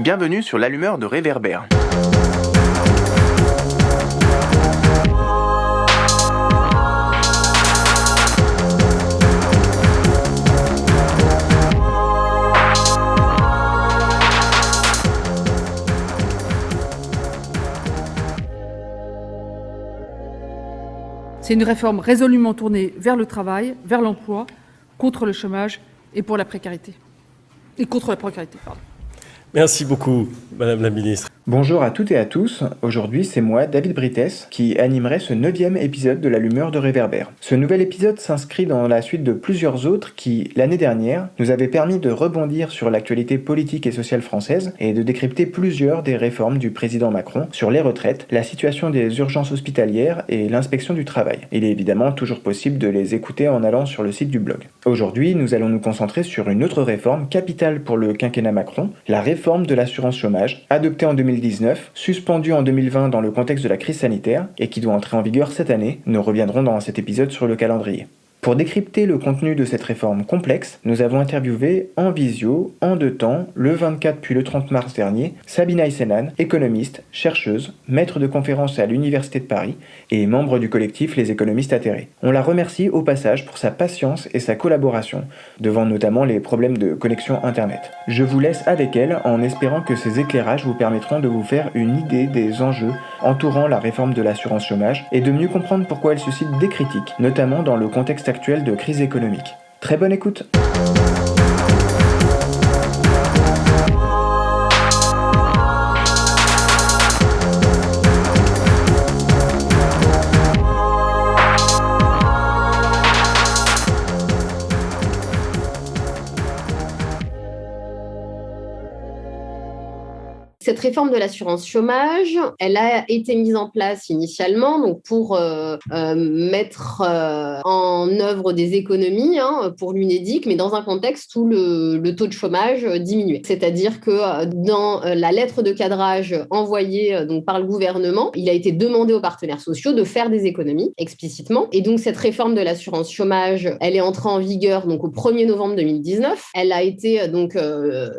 Bienvenue sur l'allumeur de Réverbère. C'est une réforme résolument tournée vers le travail, vers l'emploi, contre le chômage et pour la précarité. Et contre la précarité, pardon. Merci beaucoup, Madame la Ministre. Bonjour à toutes et à tous, aujourd'hui c'est moi, David Brites, qui animerai ce 9e épisode de l'allumeur de Réverbère. Ce nouvel épisode s'inscrit dans la suite de plusieurs autres qui, l'année dernière, nous avaient permis de rebondir sur l'actualité politique et sociale française et de décrypter plusieurs des réformes du président Macron sur les retraites, la situation des urgences hospitalières et l'inspection du travail. Il est évidemment toujours possible de les écouter en allant sur le site du blog. Aujourd'hui, nous allons nous concentrer sur une autre réforme capitale pour le quinquennat Macron, la réforme de l'assurance chômage, adoptée en 2019, suspendue en 2020 dans le contexte de la crise sanitaire et qui doit entrer en vigueur cette année. Nous reviendrons dans cet épisode sur le calendrier. Pour décrypter le contenu de cette réforme complexe, nous avons interviewé en visio, en deux temps, le 24 puis le 30 mars dernier, Sabina Isenan, économiste, chercheuse, maître de conférences à l'Université de Paris et membre du collectif Les Économistes Atterrés. On la remercie au passage pour sa patience et sa collaboration, devant notamment les problèmes de connexion Internet. Je vous laisse avec elle en espérant que ces éclairages vous permettront de vous faire une idée des enjeux entourant la réforme de l'assurance chômage et de mieux comprendre pourquoi elle suscite des critiques, notamment dans le contexte actuel de crise économique. Très bonne écoute. Cette réforme de l'assurance chômage, elle a été mise en place initialement donc pour mettre en œuvre des économies pour l'UNEDIC, mais dans un contexte où le taux de chômage diminuait. C'est-à-dire que dans la lettre de cadrage envoyée donc par le gouvernement, il a été demandé aux partenaires sociaux de faire des économies explicitement. Et donc cette réforme de l'assurance chômage, elle est entrée en vigueur donc au 1er novembre 2019. Elle a été donc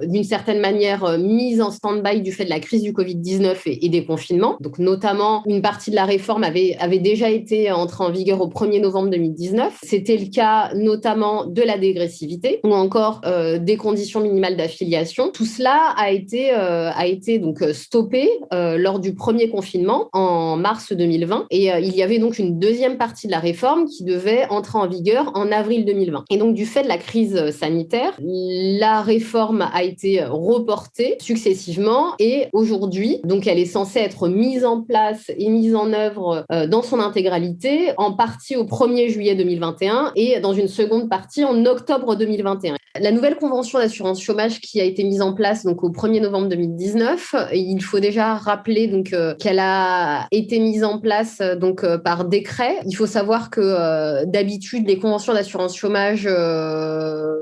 d'une certaine manière mise en stand-by du fait de la crise du Covid-19 et des confinements. Donc, notamment, une partie de la réforme avait déjà été entrée en vigueur au 1er novembre 2019. C'était le cas notamment de la dégressivité ou encore des conditions minimales d'affiliation. Tout cela a été donc stoppé lors du premier confinement en mars 2020 et il y avait donc une deuxième partie de la réforme qui devait entrer en vigueur en avril 2020. Et donc, du fait de la crise sanitaire, la réforme a été reportée successivement et aujourd'hui, donc elle est censée être mise en place et mise en œuvre dans son intégralité, en partie au 1er juillet 2021 et dans une seconde partie en octobre 2021. La nouvelle convention d'assurance chômage qui a été mise en place donc au 1er novembre 2019, il faut déjà rappeler donc qu'elle a été mise en place donc par décret. Il faut savoir que d'habitude les conventions d'assurance chômage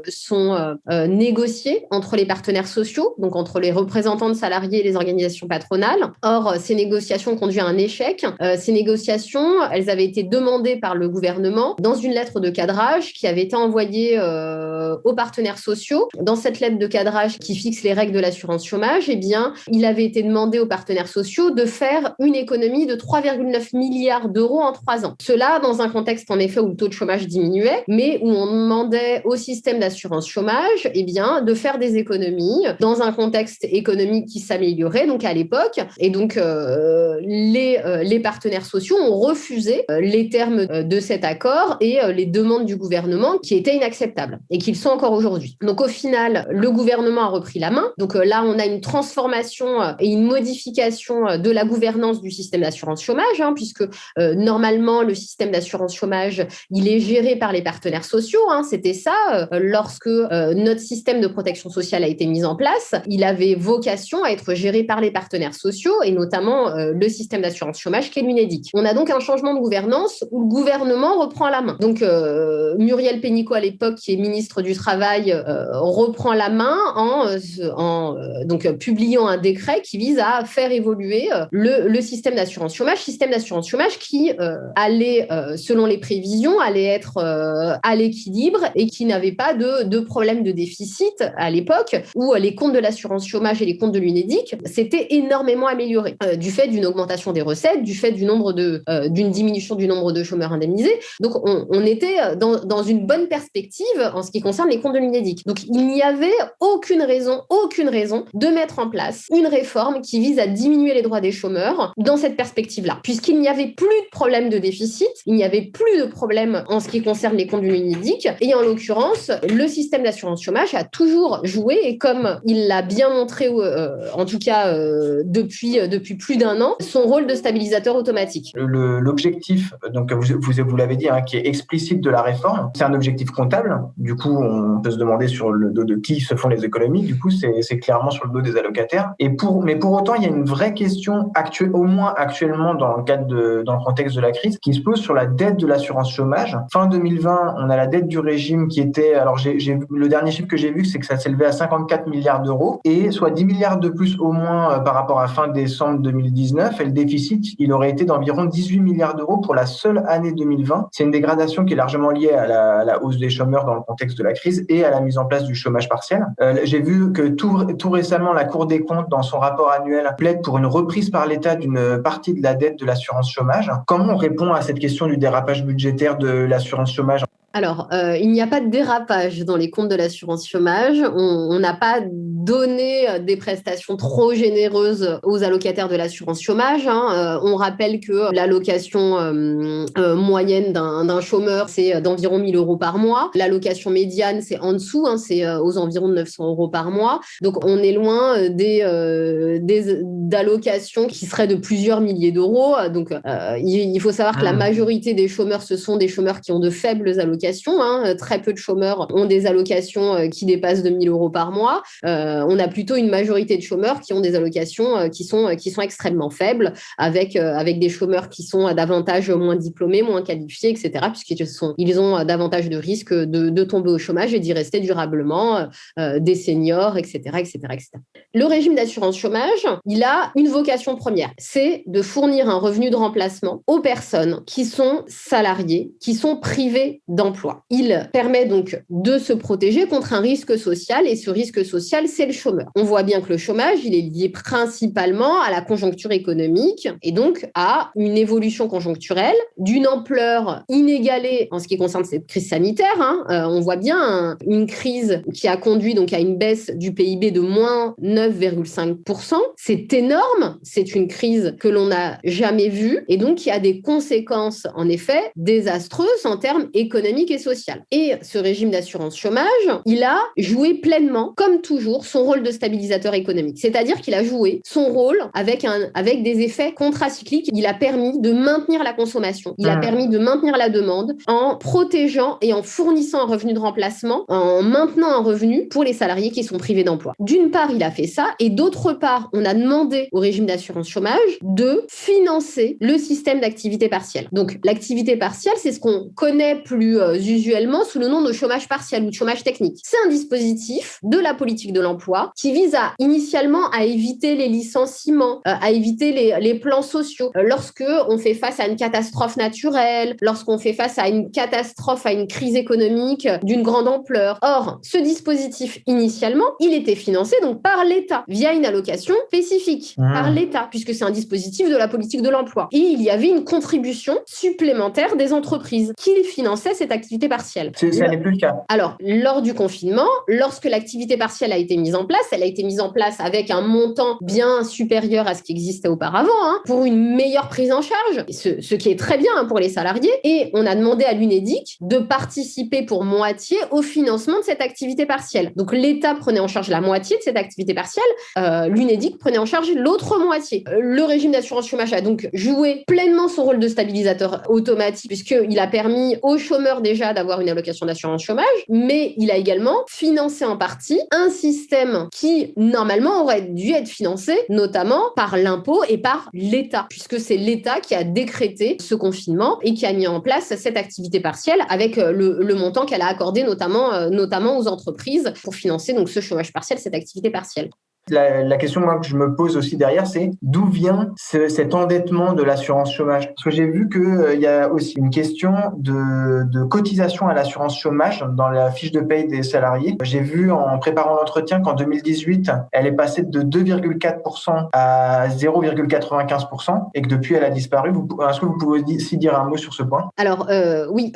sont négociées entre les partenaires sociaux, donc entre les représentants de salariés et les organisations patronales. Or, ces négociations ont conduit à un échec. Ces négociations, elles avaient été demandées par le gouvernement dans une lettre de cadrage qui avait été envoyée aux partenaires sociaux. Dans cette lettre de cadrage qui fixe les règles de l'assurance chômage, eh bien, il avait été demandé aux partenaires sociaux de faire une économie de 3,9 milliards d'euros en 3 ans. Cela dans un contexte, en effet, où le taux de chômage diminuait, mais où on demandait au système d'assurance chômage, eh bien, de faire des économies dans un contexte économique qui s'améliorait, donc à l'époque. Et donc, les partenaires sociaux ont refusé les termes de cet accord et les demandes du gouvernement qui étaient inacceptables et qui le sont encore aujourd'hui. Donc, au final, le gouvernement a repris la main. Donc là, on a une transformation et une modification de la gouvernance du système d'assurance chômage, puisque normalement, le système d'assurance chômage, il est géré par les partenaires sociaux. C'était ça. Lorsque notre système de protection sociale a été mis en place, il avait vocation à être géré par les partenaires sociaux et notamment le système d'assurance chômage qui est l'UNEDIC. On a donc un changement de gouvernance où le gouvernement reprend la main. Donc Muriel Pénicaud à l'époque, qui est ministre du Travail, reprend la main en publiant un décret qui vise à faire évoluer le système d'assurance chômage qui allait, selon les prévisions, allait être à l'équilibre et qui n'avait pas de de problèmes de déficit à l'époque, où les comptes de l'assurance chômage et les comptes de l'UNEDIC s'étaient énormément améliorés du fait d'une augmentation des recettes, du fait d'une diminution du nombre de chômeurs indemnisés. Donc, on était dans une bonne perspective en ce qui concerne les comptes de l'UNEDIC. Donc, il n'y avait aucune raison de mettre en place une réforme qui vise à diminuer les droits des chômeurs dans cette perspective-là. Puisqu'il n'y avait plus de problème de déficit, il n'y avait plus de problème en ce qui concerne les comptes de l'UNEDIC, et en l'occurrence, le système d'assurance chômage a toujours joué, et comme il l'a bien montré, en tout cas depuis plus d'un an, son rôle de stabilisateur automatique. L'objectif, donc vous l'avez dit, qui est explicite de la réforme, c'est un objectif comptable. Du coup, on peut se demander sur le dos de qui se font les économies. Du coup, c'est clairement sur le dos des allocataires. Mais pour autant, il y a une vraie question au moins actuellement dans le contexte de la crise, qui se pose sur la dette de l'assurance chômage. Fin 2020, on a la dette du régime qui était, alors le dernier chiffre que j'ai vu, c'est que ça s'élevait à 54 milliards d'euros, et soit 10 milliards de plus au moins par rapport à fin décembre 2019, et le déficit, il aurait été d'environ 18 milliards d'euros pour la seule année 2020. C'est une dégradation qui est largement liée à la hausse des chômeurs dans le contexte de la crise et à la mise en place du chômage partiel. J'ai vu que tout récemment, la Cour des comptes, dans son rapport annuel, plaide pour une reprise par l'État d'une partie de la dette de l'assurance chômage. Comment on répond à cette question du dérapage budgétaire de l'assurance chômage ? Alors, il n'y a pas de dérapage dans les comptes de l'assurance chômage. On n'a pas donné des prestations trop généreuses aux allocataires de l'assurance chômage. On rappelle que l'allocation moyenne d'un chômeur, c'est d'environ 1 000 € par mois. L'allocation médiane, c'est en dessous, c'est aux environs de 900 € par mois. Donc, on est loin d'allocations qui seraient de plusieurs milliers d'euros. Donc, il faut savoir que la majorité des chômeurs, ce sont des chômeurs qui ont de faibles allocations. Très peu de chômeurs ont des allocations qui dépassent 2 000 € par mois. On a plutôt une majorité de chômeurs qui ont des allocations qui sont extrêmement faibles, avec des chômeurs qui sont davantage moins diplômés, moins qualifiés, etc., puisqu'ils ont davantage de risques de tomber au chômage et d'y rester durablement, des seniors, etc., etc., etc. Le régime d'assurance chômage, il a une vocation première, c'est de fournir un revenu de remplacement aux personnes qui sont salariées, qui sont privées d'emploi. Il permet donc de se protéger contre un risque social, et ce risque social, c'est le chômeur. On voit bien que le chômage, il est lié principalement à la conjoncture économique et donc à une évolution conjoncturelle d'une ampleur inégalée en ce qui concerne cette crise sanitaire. On voit bien une crise qui a conduit donc à une baisse du PIB de moins 9,5%. C'est énorme, c'est une crise que l'on n'a jamais vue et donc qui a des conséquences en effet désastreuses en termes économiques et sociales. Et ce régime d'assurance chômage, il a joué pleinement, comme toujours, son rôle de stabilisateur économique. C'est-à-dire qu'il a joué son rôle avec des effets contracycliques. Il a permis de maintenir la consommation. Il a permis de maintenir la demande en protégeant et en fournissant un revenu de remplacement, en maintenant un revenu pour les salariés qui sont privés d'emploi. D'une part, il a fait ça, et d'autre part, on a demandé au régime d'assurance chômage de financer le système d'activité partielle. Donc, l'activité partielle, c'est ce qu'on connaît plus usuellement sous le nom de chômage partiel ou de chômage technique. C'est un dispositif de la politique de l'emploi qui vise initialement à éviter les licenciements, à éviter les plans sociaux. Lorsque on fait face à une catastrophe naturelle, lorsqu'on fait face à une catastrophe, à une crise économique d'une grande ampleur. Or, ce dispositif, initialement, il était financé donc par l'État via une allocation spécifique par l'État, puisque c'est un dispositif de la politique de l'emploi. Et il y avait une contribution supplémentaire des entreprises qui finançaient cette activité partielle. Ça n'est plus le cas. Alors, lors du confinement, lorsque l'activité partielle a été mise en place, elle a été mise en place avec un montant bien supérieur à ce qui existait auparavant, pour une meilleure prise en charge, ce qui est très bien pour les salariés. Et on a demandé à l'UNEDIC de participer pour moitié au financement de cette activité partielle. Donc, l'État prenait en charge la moitié de cette activité partielle, l'UNEDIC prenait en charge l'autre moitié. Le régime d'assurance chômage a donc joué pleinement son rôle de stabilisateur automatique, puisqu'il a permis aux chômeurs déjà d'avoir une allocation d'assurance chômage, mais il a également financé en partie un système qui, normalement, aurait dû être financé notamment par l'impôt et par l'État, puisque c'est l'État qui a décrété ce confinement et qui a mis en place cette activité partielle avec le montant qu'elle a accordé notamment aux entreprises pour financer donc ce chômage partiel, cette activité partielle. La question moi, que je me pose aussi derrière, c'est d'où vient cet endettement de l'assurance chômage? Parce que j'ai vu qu'il y a aussi une question de cotisation à l'assurance chômage dans la fiche de paye des salariés. J'ai vu en préparant l'entretien qu'en 2018, elle est passée de 2,4% à 0,95% et que depuis, elle a disparu. Est-ce que vous pouvez aussi dire un mot sur ce point? Alors, oui,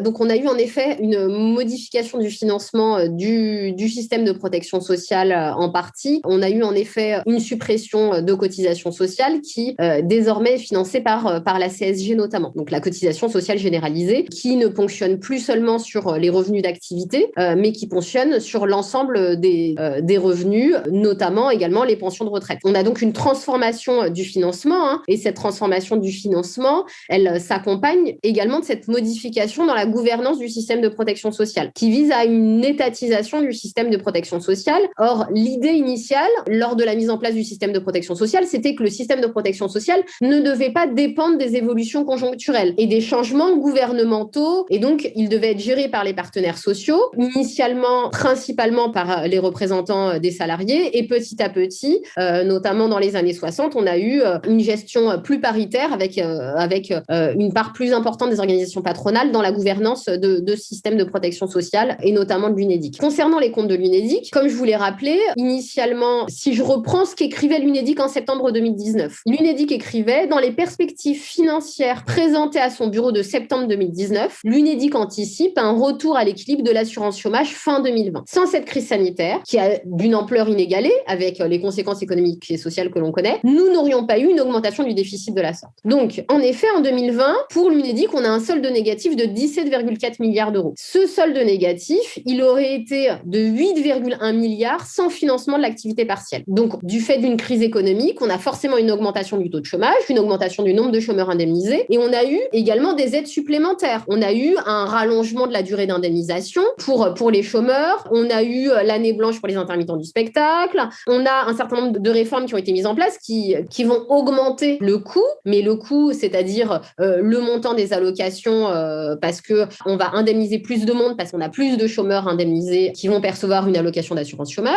donc on a eu en effet une modification du financement du système de protection sociale en partie. On a eu en effet une suppression de cotisations sociales qui désormais est financée par la CSG notamment, donc la cotisation sociale généralisée, qui ne ponctionne plus seulement sur les revenus d'activité, mais qui ponctionne sur l'ensemble des revenus, notamment également les pensions de retraite. On a donc une transformation du financement, et cette transformation du financement, elle s'accompagne également de cette modification dans la gouvernance du système de protection sociale, qui vise à une étatisation du système de protection sociale. Or, l'idée initiale, lors de la mise en place du système de protection sociale, c'était que le système de protection sociale ne devait pas dépendre des évolutions conjoncturelles et des changements gouvernementaux, et donc il devait être géré par les partenaires sociaux, initialement principalement par les représentants des salariés, et petit à petit, notamment dans les années 60, on a eu une gestion plus paritaire avec une part plus importante des organisations patronales dans la gouvernance de systèmes de protection sociale et notamment de l'UNEDIC. Concernant les comptes de l'UNEDIC, comme je vous l'ai rappelé, initialement, si je reprends ce qu'écrivait l'UNEDIC en septembre 2019, l'UNEDIC écrivait: dans les perspectives financières présentées à son bureau de septembre 2019, l'UNEDIC anticipe un retour à l'équilibre de l'assurance chômage fin 2020. Sans cette crise sanitaire, qui a d'une ampleur inégalée avec les conséquences économiques et sociales que l'on connaît, nous n'aurions pas eu une augmentation du déficit de la sorte. Donc, en effet, en 2020, pour l'UNEDIC, on a un solde négatif de 17,4 milliards d'euros. Ce solde négatif, il aurait été de 8,1 milliards sans financement de l'activité partielle. Donc, du fait d'une crise économique, on a forcément une augmentation du taux de chômage, une augmentation du nombre de chômeurs indemnisés, et on a eu également des aides supplémentaires. On a eu un rallongement de la durée d'indemnisation pour les chômeurs, on a eu l'année blanche pour les intermittents du spectacle, on a un certain nombre de réformes qui ont été mises en place qui vont augmenter le coût, mais le coût, c'est-à-dire le montant des allocations, parce qu'on va indemniser plus de monde, parce qu'on a plus de chômeurs indemnisés qui vont percevoir une allocation d'assurance chômage.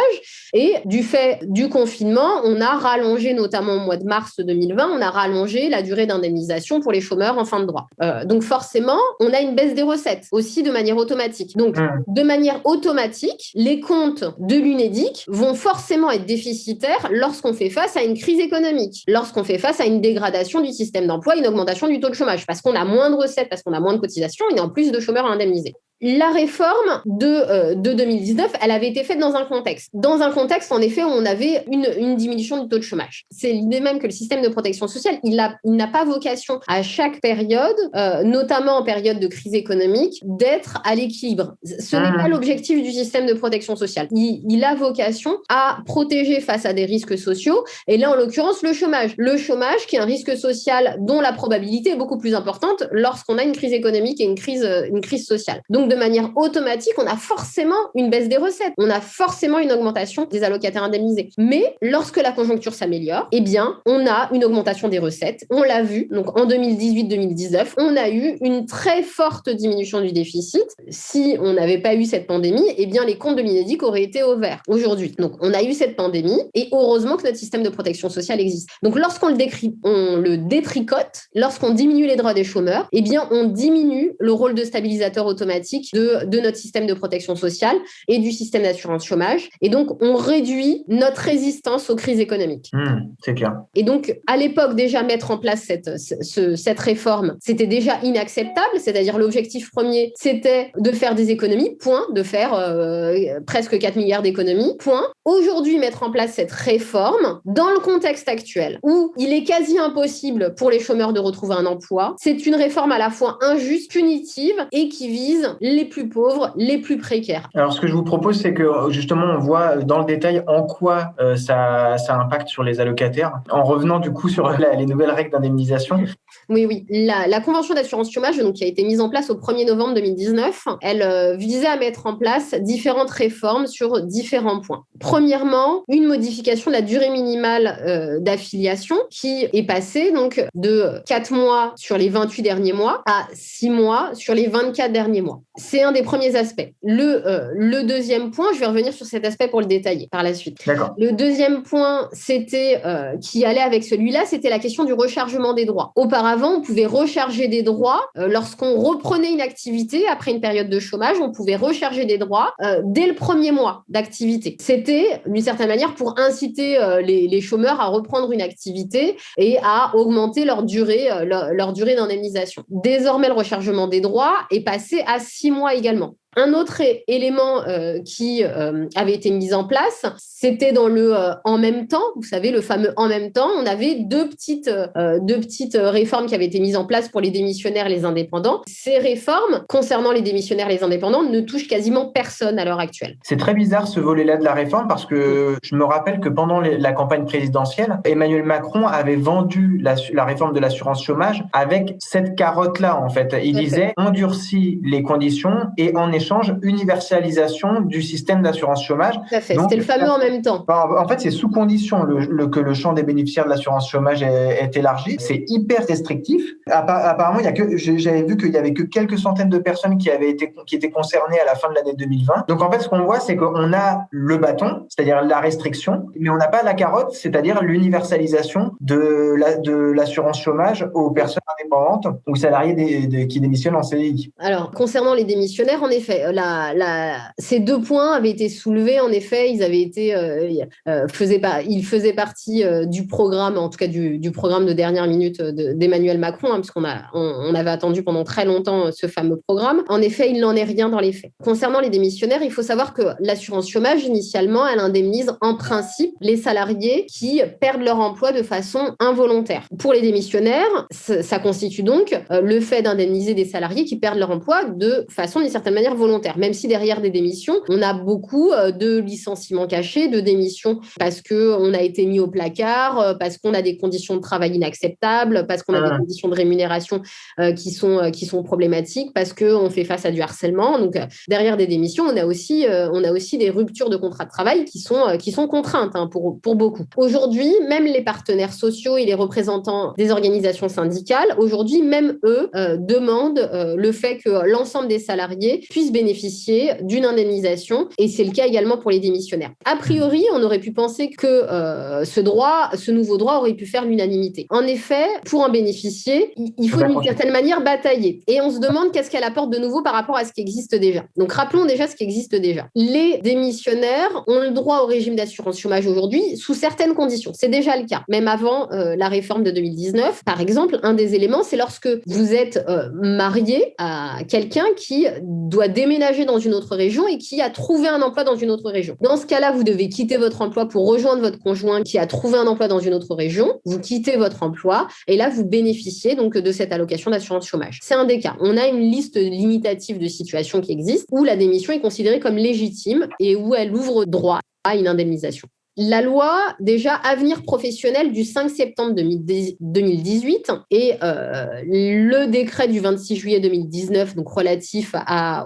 Et du fait du confinement, on a rallongé, notamment au mois de mars 2020, on a rallongé la durée d'indemnisation pour les chômeurs en fin de droit. Donc forcément, on a une baisse des recettes, aussi de manière automatique. Donc, de manière automatique, les comptes de l'UNEDIC vont forcément être déficitaires lorsqu'on fait face à une crise économique, lorsqu'on fait face à une dégradation du système d'emploi, une augmentation du taux de chômage, parce qu'on a moins de recettes, parce qu'on a moins de cotisations, et en plus de chômeurs à indemniser. La réforme de 2019, elle avait été faite dans un contexte. Dans un contexte, en effet, où on avait une diminution du taux de chômage. C'est l'idée même que le système de protection sociale, il n'a pas vocation à chaque période, notamment en période de crise économique, d'être à l'équilibre. Ce n'est pas l'objectif du système de protection sociale. Il a vocation à protéger face à des risques sociaux, et là, en l'occurrence, le chômage. Le chômage, qui est un risque social dont la probabilité est beaucoup plus importante lorsqu'on a une crise économique et une crise sociale. Donc, de manière automatique, on a forcément une baisse des recettes. On a forcément une augmentation des allocataires indemnisés. Mais lorsque la conjoncture s'améliore, eh bien, on a une augmentation des recettes. On l'a vu. Donc, en 2018-2019, on a eu une très forte diminution du déficit. Si on n'avait pas eu cette pandémie, eh bien, les comptes de l'UNEDIC auraient été au vert aujourd'hui. Donc, on a eu cette pandémie et heureusement que notre système de protection sociale existe. Donc, lorsqu'on le détricote, lorsqu'on diminue les droits des chômeurs, eh bien, on diminue le rôle de stabilisateur automatique de notre système de protection sociale et du système d'assurance chômage. Et donc, on réduit notre résistance aux crises économiques. C'est clair. Et donc, à l'époque, déjà mettre en place cette réforme, c'était déjà inacceptable. C'est-à-dire, l'objectif premier, c'était de faire des économies, point, de faire presque 4 milliards d'économies, point. Aujourd'hui, mettre en place cette réforme, dans le contexte actuel, où il est quasi impossible pour les chômeurs de retrouver un emploi, c'est une réforme à la fois injuste, punitive et qui vise les plus pauvres, les plus précaires. Alors, ce que je vous propose, c'est que justement, on voit dans le détail en quoi ça impacte sur les allocataires, en revenant du coup sur les nouvelles règles d'indemnisation. Oui. La convention d'assurance chômage, donc, qui a été mise en place au 1er novembre 2019, elle visait à mettre en place différentes réformes sur différents points. Premièrement, une modification de la durée minimale d'affiliation qui est passée donc de 4 mois sur les 28 derniers mois à 6 mois sur les 24 derniers mois. C'est un des premiers aspects. Le deuxième point, je vais revenir sur cet aspect pour le détailler par la suite. D'accord. Le deuxième point, c'était qui allait avec celui-là, c'était la question du rechargement des droits. Auparavant, on pouvait recharger des droits lorsqu'on reprenait une activité après une période de chômage, on pouvait recharger des droits dès le premier mois d'activité. C'était, d'une certaine manière, pour inciter les chômeurs à reprendre une activité et à augmenter leur durée d'indemnisation. Désormais, le rechargement des droits est passé à 6 mois également. Un autre élément qui avait été mis en place, c'était dans le en même temps. Vous savez, le fameux en même temps. On avait deux petites réformes qui avaient été mises en place pour les démissionnaires et les indépendants. Ces réformes, concernant les démissionnaires et les indépendants, ne touchent quasiment personne à l'heure actuelle. C'est très bizarre ce volet-là de la réforme parce que je me rappelle que pendant la campagne présidentielle, Emmanuel Macron avait vendu la réforme de l'assurance chômage avec cette carotte-là, en fait. Il disait, on durcit les conditions et en échange, universalisation du système d'assurance chômage. Tout à fait. C'était le fameux en même temps. En fait, c'est sous condition que le champ des bénéficiaires de l'assurance chômage est élargi. C'est hyper restrictif. Apparemment, j'avais vu qu'il y avait que quelques centaines de personnes qui étaient concernées à la fin de l'année 2020. Donc, en fait, ce qu'on voit, c'est qu'on a le bâton, c'est-à-dire la restriction, mais on n'a pas la carotte, c'est-à-dire l'universalisation de l'assurance chômage aux personnes indépendantes ou salariés qui démissionnent en CDI. Alors, concernant les démissionnaires, en effet, ces deux points avaient été soulevés. En effet, ils avaient été, ils faisaient partie du programme, en tout cas du programme de dernière minute d'Emmanuel Macron, puisqu'on avait attendu pendant très longtemps ce fameux programme. En effet, il n'en est rien dans les faits. Concernant les démissionnaires, il faut savoir que l'assurance chômage, initialement, elle indemnise en principe les salariés qui perdent leur emploi de façon involontaire. Pour les démissionnaires, ça constitue donc le fait d'indemniser des salariés qui perdent leur emploi de façon, d'une certaine manière, volontaire. Même si derrière des démissions, on a beaucoup de licenciements cachés, de démissions parce qu'on a été mis au placard, parce qu'on a des conditions de travail inacceptables, parce qu'on a des conditions de rémunération qui sont problématiques, parce qu'on fait face à du harcèlement. Donc, derrière des démissions, on a aussi des ruptures de contrat de travail qui sont contraintes pour beaucoup. Aujourd'hui, même les partenaires sociaux et les représentants des organisations syndicales, aujourd'hui, même eux demandent le fait que l'ensemble des salariés puissent bénéficier d'une indemnisation, et c'est le cas également pour les démissionnaires. A priori, on aurait pu penser que ce nouveau droit aurait pu faire l'unanimité. En effet, pour en bénéficier, il faut d'une certaine manière batailler. Et on se demande qu'est-ce qu'elle apporte de nouveau par rapport à ce qui existe déjà. Donc, rappelons déjà ce qui existe déjà. Les démissionnaires ont le droit au régime d'assurance chômage aujourd'hui sous certaines conditions. C'est déjà le cas. Même avant la réforme de 2019, par exemple, un des éléments, c'est lorsque vous êtes marié à quelqu'un qui doit déménager dans une autre région et qui a trouvé un emploi dans une autre région. Dans ce cas-là, vous devez quitter votre emploi pour rejoindre votre conjoint qui a trouvé un emploi dans une autre région. Vous quittez votre emploi et là, vous bénéficiez donc de cette allocation d'assurance chômage. C'est un des cas. On a une liste limitative de situations qui existent où la démission est considérée comme légitime et où elle ouvre droit à une indemnisation. La loi, déjà, Avenir professionnel du 5 septembre 2018 et le décret du 26 juillet 2019, donc relatif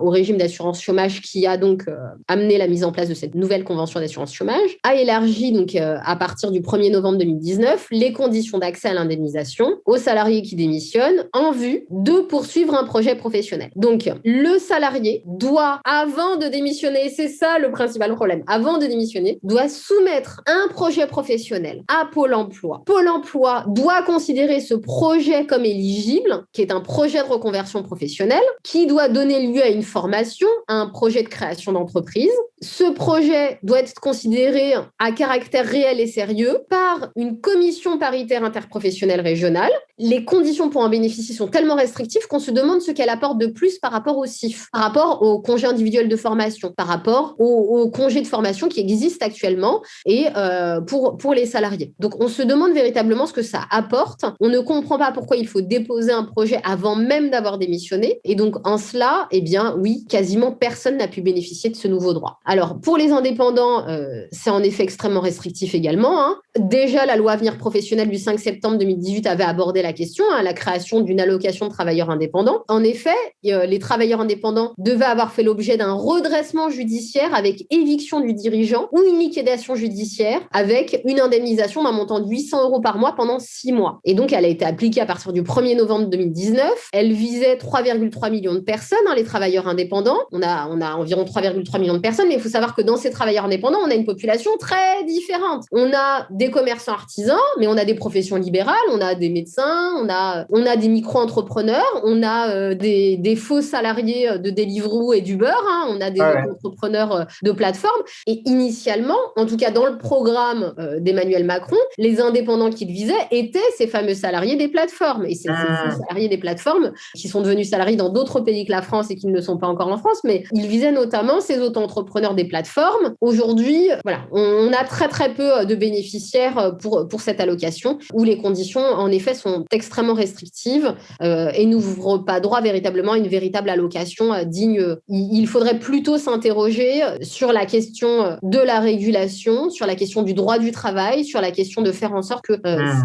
au régime d'assurance chômage qui a donc amené la mise en place de cette nouvelle convention d'assurance chômage, a élargi donc à partir du 1er novembre 2019 les conditions d'accès à l'indemnisation aux salariés qui démissionnent en vue de poursuivre un projet professionnel. Donc, le salarié doit, avant de démissionner, c'est ça le principal problème, avant de démissionner, doit soumettre un projet professionnel à Pôle emploi. Pôle emploi doit considérer ce projet comme éligible, qui est un projet de reconversion professionnelle, qui doit donner lieu à une formation, à un projet de création d'entreprise. Ce projet doit être considéré à caractère réel et sérieux par une commission paritaire interprofessionnelle régionale. Les conditions pour en bénéficier sont tellement restrictives qu'on se demande ce qu'elle apporte de plus par rapport au CIF, par rapport au congé individuel de formation, par rapport au congé de formation qui existe actuellement et pour les salariés. Donc, on se demande véritablement ce que ça apporte. On ne comprend pas pourquoi il faut déposer un projet avant même d'avoir démissionné. Et donc, en cela, eh bien, oui, quasiment personne n'a pu bénéficier de ce nouveau droit. Alors, pour les indépendants, c'est en effet extrêmement restrictif également. Déjà, la loi Avenir professionnel du 5 septembre 2018 avait abordé la question, la création d'une allocation de travailleurs indépendants. En effet, les travailleurs indépendants devaient avoir fait l'objet d'un redressement judiciaire avec éviction du dirigeant ou une liquidation judiciaire indemniciaire avec une indemnisation d'un montant de 800 € par mois pendant 6 mois. Et donc, elle a été appliquée à partir du 1er novembre 2019. Elle visait 3,3 millions de personnes, les travailleurs indépendants. On a environ 3,3 millions de personnes, mais il faut savoir que dans ces travailleurs indépendants, on a une population très différente. On a des commerçants artisans, mais on a des professions libérales, on a des médecins, on a des micro-entrepreneurs, on a des faux salariés de Deliveroo et d'Uber, on a des entrepreneurs de plateforme. Et initialement, en tout cas dans le programme d'Emmanuel Macron, les indépendants qu'il visait étaient ces fameux salariés des plateformes. Et c'est ces salariés des plateformes qui sont devenus salariés dans d'autres pays que la France et qui ne le sont pas encore en France, mais il visait notamment ces auto-entrepreneurs des plateformes. Aujourd'hui, on a très très peu de bénéficiaires pour cette allocation, où les conditions en effet sont extrêmement restrictives et n'ouvrent pas droit véritablement à une véritable allocation digne. Il faudrait plutôt s'interroger sur la question de la régulation, sur la question du droit du travail, sur la question de faire en sorte que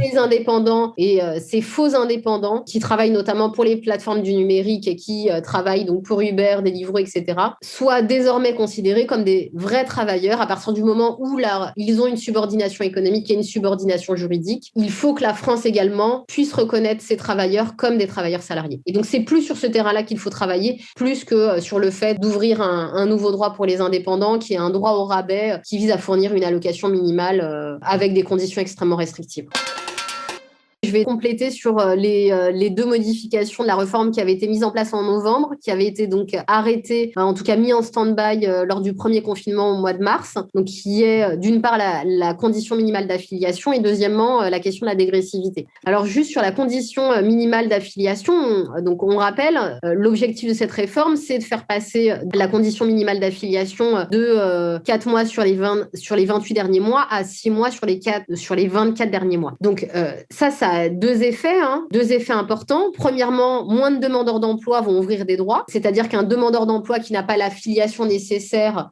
ces indépendants et ces faux indépendants qui travaillent notamment pour les plateformes du numérique et qui travaillent donc pour Uber, Deliveroo, etc., soient désormais considérés comme des vrais travailleurs à partir du moment où ils ont une subordination économique et une subordination juridique. Il faut que la France également puisse reconnaître ces travailleurs comme des travailleurs salariés. Et donc, c'est plus sur ce terrain-là qu'il faut travailler, plus que sur le fait d'ouvrir un nouveau droit pour les indépendants, qui est un droit au rabais, qui vise à fournir une allocation minimale avec des conditions extrêmement restrictives. Je vais compléter sur les deux modifications de la réforme qui avaient été mises en place en novembre, qui avaient été donc arrêtées, en tout cas mis en stand-by lors du premier confinement au mois de mars, donc qui est d'une part la condition minimale d'affiliation et deuxièmement la question de la dégressivité. Alors juste sur la condition minimale d'affiliation, donc on rappelle, l'objectif de cette réforme, c'est de faire passer la condition minimale d'affiliation de 4 mois sur les 28 derniers mois à 6 mois sur les 24 derniers mois. Donc ça a deux effets importants. Premièrement, moins de demandeurs d'emploi vont ouvrir des droits, c'est-à-dire qu'un demandeur d'emploi qui n'a pas l'affiliation nécessaire,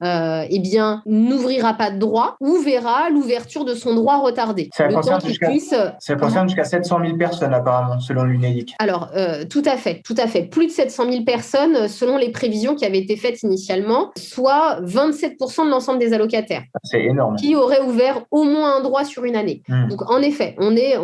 n'ouvrira pas de droit ou verra l'ouverture de son droit retardé. Ça concerne jusqu'à 700 000 personnes apparemment, selon l'UNEDIC. Alors, tout à fait. Plus de 700 000 personnes, selon les prévisions qui avaient été faites initialement, soit 27% de l'ensemble des allocataires. C'est énorme. Qui auraient ouvert au moins un droit sur une année. Donc, en effet, on est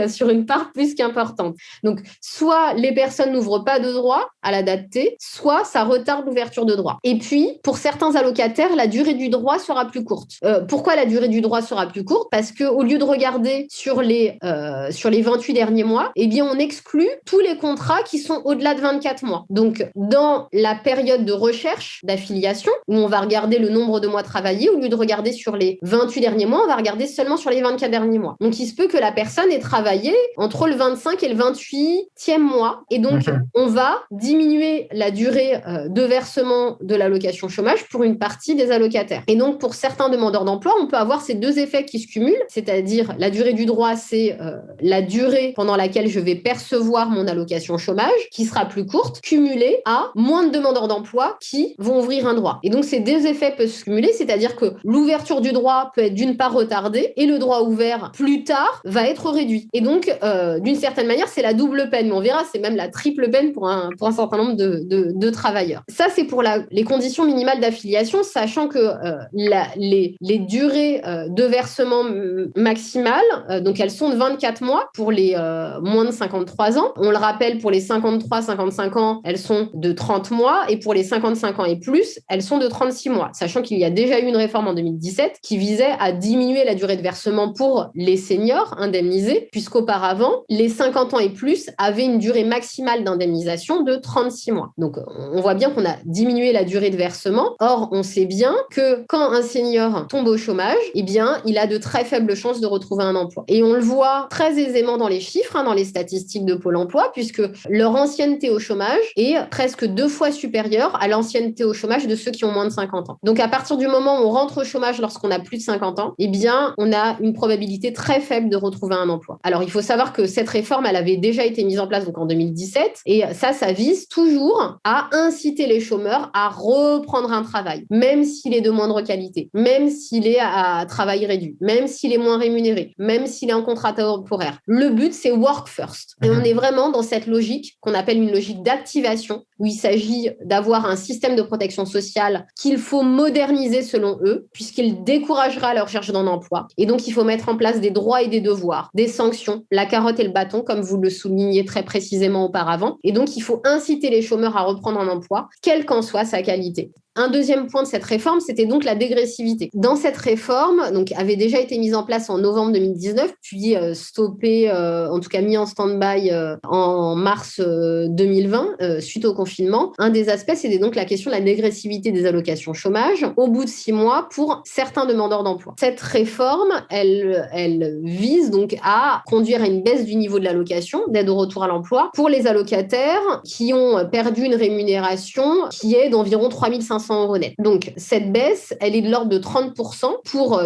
sur une part plus qu'importante. Donc, soit les personnes n'ouvrent pas de droit à la date T, soit ça retarde l'ouverture de droit. Et puis, pour certains allocataires, la durée du droit sera plus courte. Pourquoi la durée du droit sera plus courte ? Parce qu'au lieu de regarder sur les 28 derniers mois, on exclut tous les contrats qui sont au-delà de 24 mois. Donc, dans la période de recherche d'affiliation, où on va regarder le nombre de mois travaillés, au lieu de regarder sur les 28 derniers mois, on va regarder seulement sur les 24 derniers mois. Donc, il se peut que la personne ait travaillé entre le 25 et le 28e mois. Et donc, on va diminuer la durée de versement de l'allocation chômage pour une partie des allocataires. Et donc, pour certains demandeurs d'emploi, on peut avoir ces deux effets qui se cumulent, c'est-à-dire la durée du droit, c'est la durée pendant laquelle je vais percevoir mon allocation chômage, qui sera plus courte, cumulée à moins de demandeurs d'emploi qui vont ouvrir un droit. Et donc, ces deux effets peuvent se cumuler, c'est-à-dire que l'ouverture du droit peut être d'une part retardée et le droit ouvert plus tard va être réduit. Et donc, d'une certaine manière, c'est la double peine. Mais on verra, c'est même la triple peine pour un certain nombre de travailleurs. Ça, c'est pour les conditions minimales d'affiliation, sachant que les durées de versement maximales, donc elles sont de 24 mois pour les moins de 53 ans. On le rappelle, pour les 53-55 ans, elles sont de 30 mois et pour les 55 ans et plus, elles sont de 36 mois. Sachant qu'il y a déjà eu une réforme en 2017 qui visait à diminuer la durée de versement pour les seniors indemnisés, puisqu'auparavant, les 50 ans et plus avaient une durée maximale d'indemnisation de 36 mois. Donc, on voit bien qu'on a diminué la durée de versement. Or, on sait bien que quand un senior tombe au chômage, il a de très faibles chances de retrouver un emploi. Et on le voit très aisément dans les chiffres, dans les statistiques de Pôle emploi, puisque leur ancienneté au chômage est presque 2 fois supérieure à l'ancienneté au chômage de ceux qui ont moins de 50 ans. Donc, à partir du moment où on rentre au chômage lorsqu'on a plus de 50 ans, on a une probabilité très faible faible de retrouver un emploi. Alors, il faut savoir que cette réforme, elle avait déjà été mise en place donc en 2017 et ça vise toujours à inciter les chômeurs à reprendre un travail, même s'il est de moindre qualité, même s'il est à travail réduit, même s'il est moins rémunéré, même s'il est en contrat temporaire. Le but, c'est work first. Et on est vraiment dans cette logique qu'on appelle une logique d'activation, où il s'agit d'avoir un système de protection sociale qu'il faut moderniser selon eux, puisqu'il découragera la recherche d'un emploi. Et donc, il faut mettre en place des droits et des devoirs, des sanctions, la carotte et le bâton, comme vous le soulignez très précisément auparavant. Et donc, il faut inciter les chômeurs à reprendre un emploi, quelle qu'en soit sa qualité. Un deuxième point de cette réforme, c'était donc la dégressivité. Dans cette réforme, donc, avait déjà été mise en place en novembre 2019, puis stoppée, en tout cas mis en stand-by en mars 2020, suite au confinement. Un des aspects, c'était donc la question de la dégressivité des allocations chômage au bout de 6 mois pour certains demandeurs d'emploi. Cette réforme, elle vise donc à conduire à une baisse du niveau de l'allocation d'aide au retour à l'emploi pour les allocataires qui ont perdu une rémunération qui est d'environ 3 500 € net. Donc, cette baisse, elle est de l'ordre de 30% pour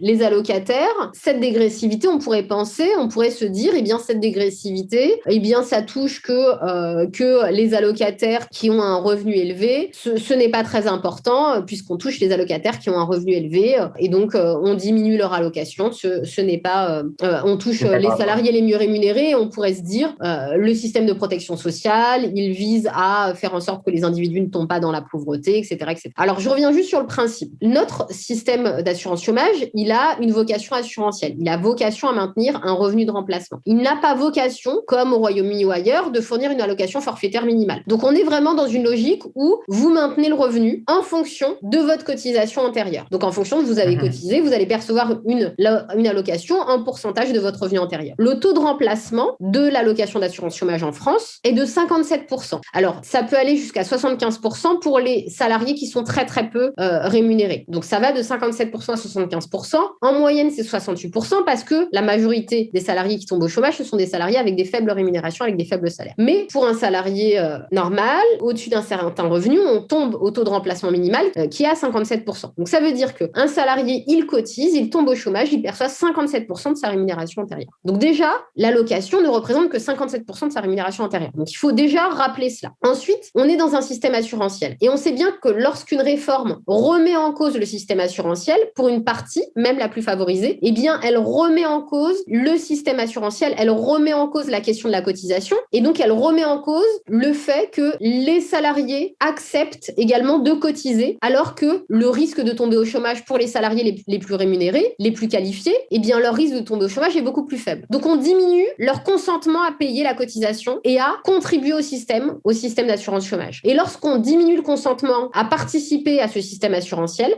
les allocataires. Cette dégressivité, on pourrait se dire, cette dégressivité, ça touche que les allocataires qui ont un revenu élevé. Ce n'est pas très important puisqu'on touche les allocataires qui ont un revenu élevé et donc on diminue leur allocation. Ce n'est pas... on touche les salariés les mieux rémunérés et on pourrait se dire le système de protection sociale, il vise à faire en sorte que les individus ne tombent pas dans la pauvreté, etc. Alors, je reviens juste sur le principe. Notre système d'assurance chômage, il a une vocation assurantielle. Il a vocation à maintenir un revenu de remplacement. Il n'a pas vocation, comme au Royaume-Uni ou ailleurs, de fournir une allocation forfaitaire minimale. Donc, on est vraiment dans une logique où vous maintenez le revenu en fonction de votre cotisation antérieure. Donc, en fonction de vous avez cotisé, vous allez percevoir une allocation en pourcentage de votre revenu antérieur. Le taux de remplacement de l'allocation d'assurance chômage en France est de 57%. Alors, ça peut aller jusqu'à 75% pour les salariés qui sont très très peu rémunérés. Donc ça va de 57% à 75%. En moyenne, c'est 68% parce que la majorité des salariés qui tombent au chômage, ce sont des salariés avec des faibles rémunérations, avec des faibles salaires. Mais pour un salarié normal, au-dessus d'un certain revenu, on tombe au taux de remplacement minimal qui est à 57%. Donc ça veut dire qu'un salarié, il cotise, il tombe au chômage, il perçoit 57% de sa rémunération antérieure. Donc déjà, l'allocation ne représente que 57% de sa rémunération antérieure. Donc il faut déjà rappeler cela. Ensuite, on est dans un système assurantiel et on sait bien que lorsqu'une réforme remet en cause le système assurantiel, pour une partie, même la plus favorisée, elle remet en cause le système assurantiel, elle remet en cause la question de la cotisation, et donc elle remet en cause le fait que les salariés acceptent également de cotiser, alors que le risque de tomber au chômage pour les salariés les plus rémunérés, les plus qualifiés, leur risque de tomber au chômage est beaucoup plus faible. Donc on diminue leur consentement à payer la cotisation et à contribuer au système d'assurance chômage. Et lorsqu'on diminue le consentement à participer à ce système assurantiel,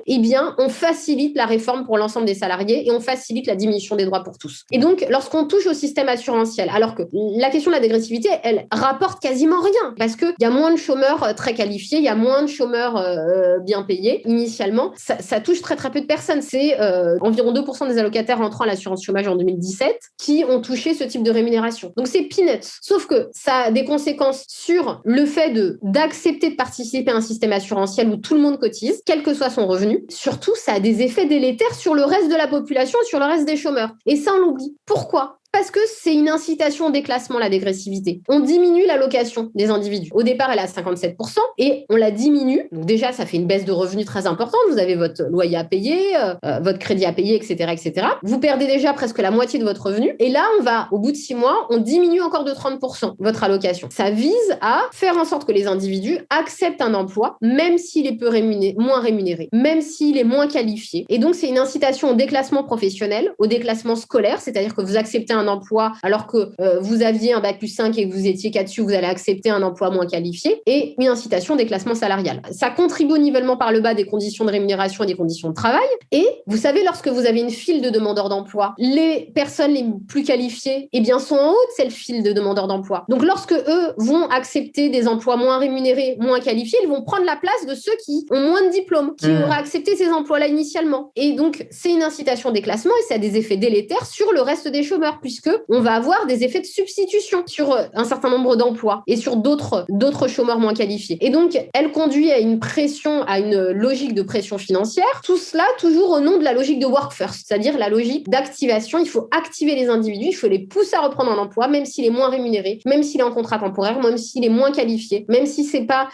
on facilite la réforme pour l'ensemble des salariés et on facilite la diminution des droits pour tous. Et donc, lorsqu'on touche au système assurantiel, alors que la question de la dégressivité, elle rapporte quasiment rien parce qu'il y a moins de chômeurs très qualifiés, il y a moins de chômeurs bien payés. Initialement, ça touche très très peu de personnes. C'est environ 2% des allocataires entrant à l'assurance chômage en 2017 qui ont touché ce type de rémunération. Donc, c'est peanuts. Sauf que ça a des conséquences sur le fait d'accepter de participer à un système assurantiel où tout le monde cotise, quel que soit son revenu. Surtout, ça a des effets délétères sur le reste de la population et sur le reste des chômeurs. Et ça, on l'oublie. Pourquoi ? Parce que c'est une incitation au déclassement, la dégressivité. On diminue l'allocation des individus. Au départ, elle est à 57% et on la diminue. Donc déjà, ça fait une baisse de revenus très importante. Vous avez votre loyer à payer, votre crédit à payer, etc., etc. Vous perdez déjà presque la moitié de votre revenu. Et là, au bout de 6 mois, on diminue encore de 30% votre allocation. Ça vise à faire en sorte que les individus acceptent un emploi, même s'il est moins rémunéré, même s'il est moins qualifié. Et donc, c'est une incitation au déclassement professionnel, au déclassement scolaire, c'est-à-dire que vous acceptez un emploi alors que vous aviez un bac+5 et que vous étiez là-dessus, vous allez accepter un emploi moins qualifié, et une incitation au déclassement salarial. Ça contribue au nivellement par le bas des conditions de rémunération et des conditions de travail. Et vous savez, lorsque vous avez une file de demandeurs d'emploi, les personnes les plus qualifiées sont en haut de cette file de demandeurs d'emploi. Donc lorsque eux vont accepter des emplois moins rémunérés, moins qualifiés, ils vont prendre la place de ceux qui ont moins de diplômes, qui auraient accepté ces emplois-là initialement. Et donc c'est une incitation au déclassement et ça a des effets délétères sur le reste des chômeurs, puisque puisque on va avoir des effets de substitution sur un certain nombre d'emplois et sur d'autres chômeurs moins qualifiés. Et donc, elle conduit à une logique de pression financière, tout cela toujours au nom de la logique de work first, c'est-à-dire la logique d'activation. Il faut activer les individus, il faut les pousser à reprendre un emploi, même s'il est moins rémunéré, même s'il est en contrat temporaire, même s'il est moins qualifié, même si c'est pas